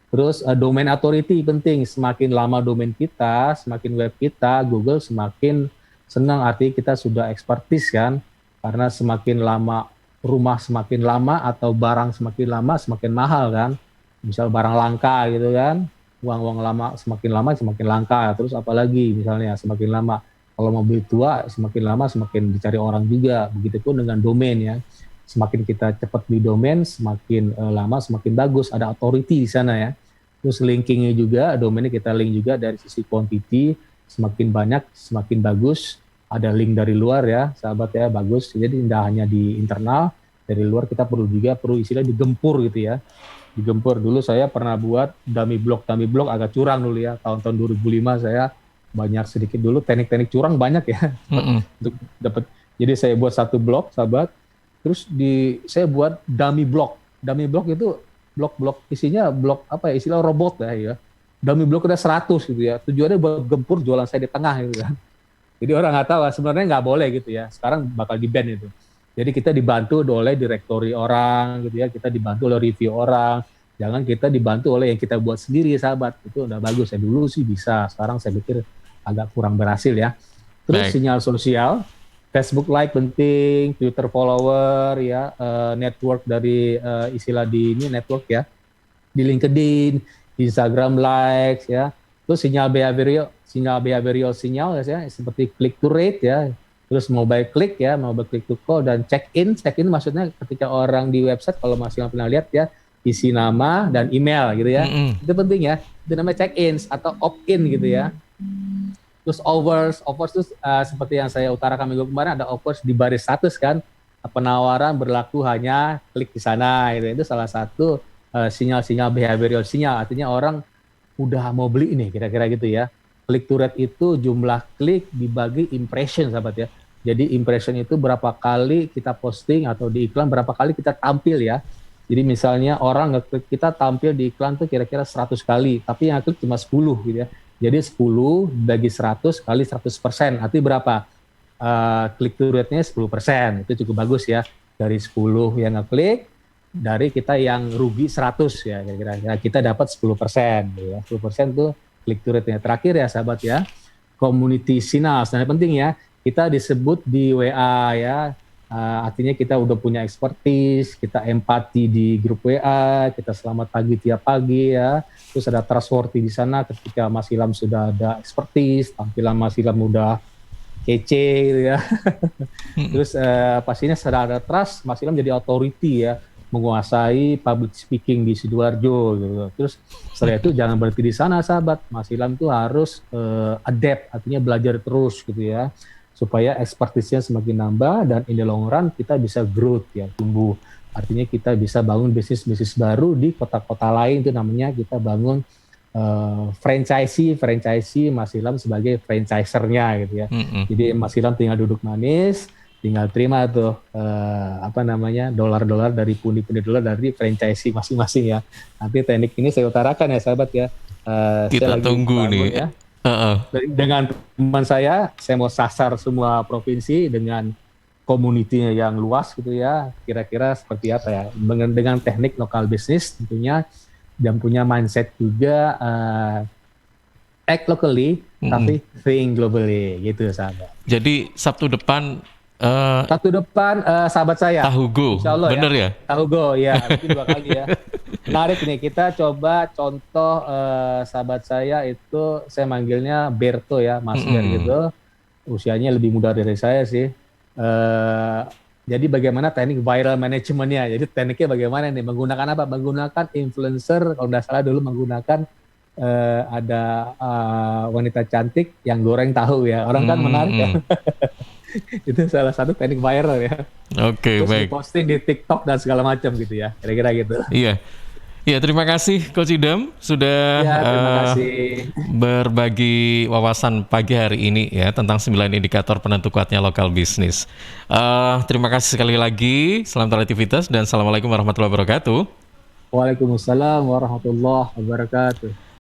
[SPEAKER 3] Terus domain authority penting, semakin lama domain kita, semakin web kita, Google semakin senang, artinya kita sudah expertise kan, karena semakin lama rumah semakin lama atau barang semakin lama semakin mahal kan. Misal barang langka gitu kan, uang lama semakin langka. Terus apalagi misalnya semakin lama, kalau mobil tua semakin lama semakin dicari orang juga. Begitupun dengan domain ya, semakin kita cepat di domain semakin lama semakin bagus, ada authority di sana ya. Terus linkingnya juga, domainnya kita link juga dari sisi quantity, semakin banyak semakin bagus. Ada link dari luar ya sahabat ya, bagus. Jadi tidak hanya di internal, dari luar kita perlu istilah digempur gitu ya. Digempur. Dulu saya pernah buat dummy blog agak curang dulu ya, tahun-tahun 2005 saya banyak sedikit dulu teknik-teknik curang banyak ya. Untuk dapat. Jadi saya buat satu blog sahabat, terus saya buat dummy blog itu blog isinya blog apa ya, istilah robot ya. Dummy blog udah 100 gitu ya, tujuannya buat gempur jualan saya di tengah gitu kan. Jadi orang nggak tahu, sebenarnya nggak boleh gitu ya, sekarang bakal di-ban itu. Jadi kita dibantu oleh direktori orang gitu ya, kita dibantu oleh review orang, jangan kita dibantu oleh yang kita buat sendiri sahabat. Itu udah bagus ya, dulu sih bisa, sekarang saya pikir agak kurang berhasil ya. Terus sinyal sosial, Facebook like penting, Twitter follower ya, network dari istilah di ini network ya, di LinkedIn, Instagram likes ya. Terus sinyal behavioral ya, seperti click to rate ya. Terus mobile click to call, dan check in maksudnya ketika orang di website, kalau masih nggak pernah lihat ya, isi nama dan email gitu ya. Itu penting ya, itu namanya check in atau opt in gitu ya. Terus offers itu seperti yang saya utarakan minggu kemarin, ada offers di baris status kan, penawaran berlaku hanya klik di sana gitu. Itu salah satu sinyal-sinyal behavioral sinyal, artinya orang udah mau beli ini kira-kira gitu ya. Click to rate itu jumlah klik dibagi impression sahabat ya. Jadi impression itu berapa kali kita posting atau di iklan, berapa kali kita tampil ya. Jadi misalnya orang ngeklik kita tampil di iklan tuh kira-kira 100 kali, tapi yang klik cuma 10 gitu ya. Jadi 10 bagi 100 kali 100%, artinya berapa? Click to rate-nya 10%, itu cukup bagus ya. Dari 10 yang ngeklik, dari kita yang rugi 100 ya, kira-kira kita dapat 10% ya. 10% tuh click to rate-nya. Terakhir ya sahabat ya, community signals, nah penting ya, kita disebut di WA ya, artinya kita udah punya expertise, kita empati di grup WA, kita selamat pagi tiap pagi ya, terus ada trustworthy di sana ketika Mas Ilham sudah ada expertise, tampilan Mas Ilham udah kece gitu ya. Terus pastinya sudah ada trust, Mas Ilham jadi authority ya, menguasai public speaking di Sidoarjo gitu. Terus setelah itu jangan berhenti di sana sahabat, Mas Ilham tuh harus adapt, artinya belajar terus gitu ya, supaya expertise-nya semakin nambah dan in the long run kita bisa growth ya, tumbuh. Artinya kita bisa bangun bisnis baru di kota-kota lain, itu namanya kita bangun franchisee Mas Ilham sebagai franchisernya gitu ya. Jadi Mas Ilham tinggal duduk manis, tinggal terima tuh dolar-dolar dari pundi-pundi dolar dari franchisee masing-masing ya. Nanti teknik ini saya utarakan ya sahabat ya.
[SPEAKER 2] Kita tunggu nih.
[SPEAKER 3] Ya. Dengan teman saya mau sasar semua provinsi dengan community-nya yang luas gitu ya. Kira-kira seperti apa ya? Dengan teknik lokal bisnis tentunya, dan punya mindset juga act locally tapi think globally gitu sahabat.
[SPEAKER 2] Jadi Sabtu depan
[SPEAKER 3] sahabat saya
[SPEAKER 2] Tahu Go, bener ya?
[SPEAKER 3] Tahu Go ya, nanti 2 kali ya. Menarik nih, kita coba contoh sahabat saya itu, saya manggilnya Berto ya, Mas Ber gitu. Usianya lebih muda dari saya sih. Jadi bagaimana teknik viral manajemennya? Jadi tekniknya bagaimana nih? Menggunakan apa? Menggunakan influencer, kalau nggak salah dulu menggunakan ada wanita cantik yang goreng tahu ya. Orang kan menarik ya. Itu salah satu teknik viral ya.
[SPEAKER 2] Oke, baik.
[SPEAKER 3] Posting di TikTok dan segala macam gitu ya. Kira-kira gitu.
[SPEAKER 2] Iya. Ya, terima kasih Coach Idam sudah
[SPEAKER 3] terima kasih.
[SPEAKER 2] berbagi wawasan pagi hari ini ya tentang 9 indikator penentu kuatnya lokal bisnis. Terima kasih sekali lagi. Selamat beraktivitas dan assalamualaikum warahmatullahi wabarakatuh.
[SPEAKER 3] Waalaikumsalam warahmatullahi wabarakatuh.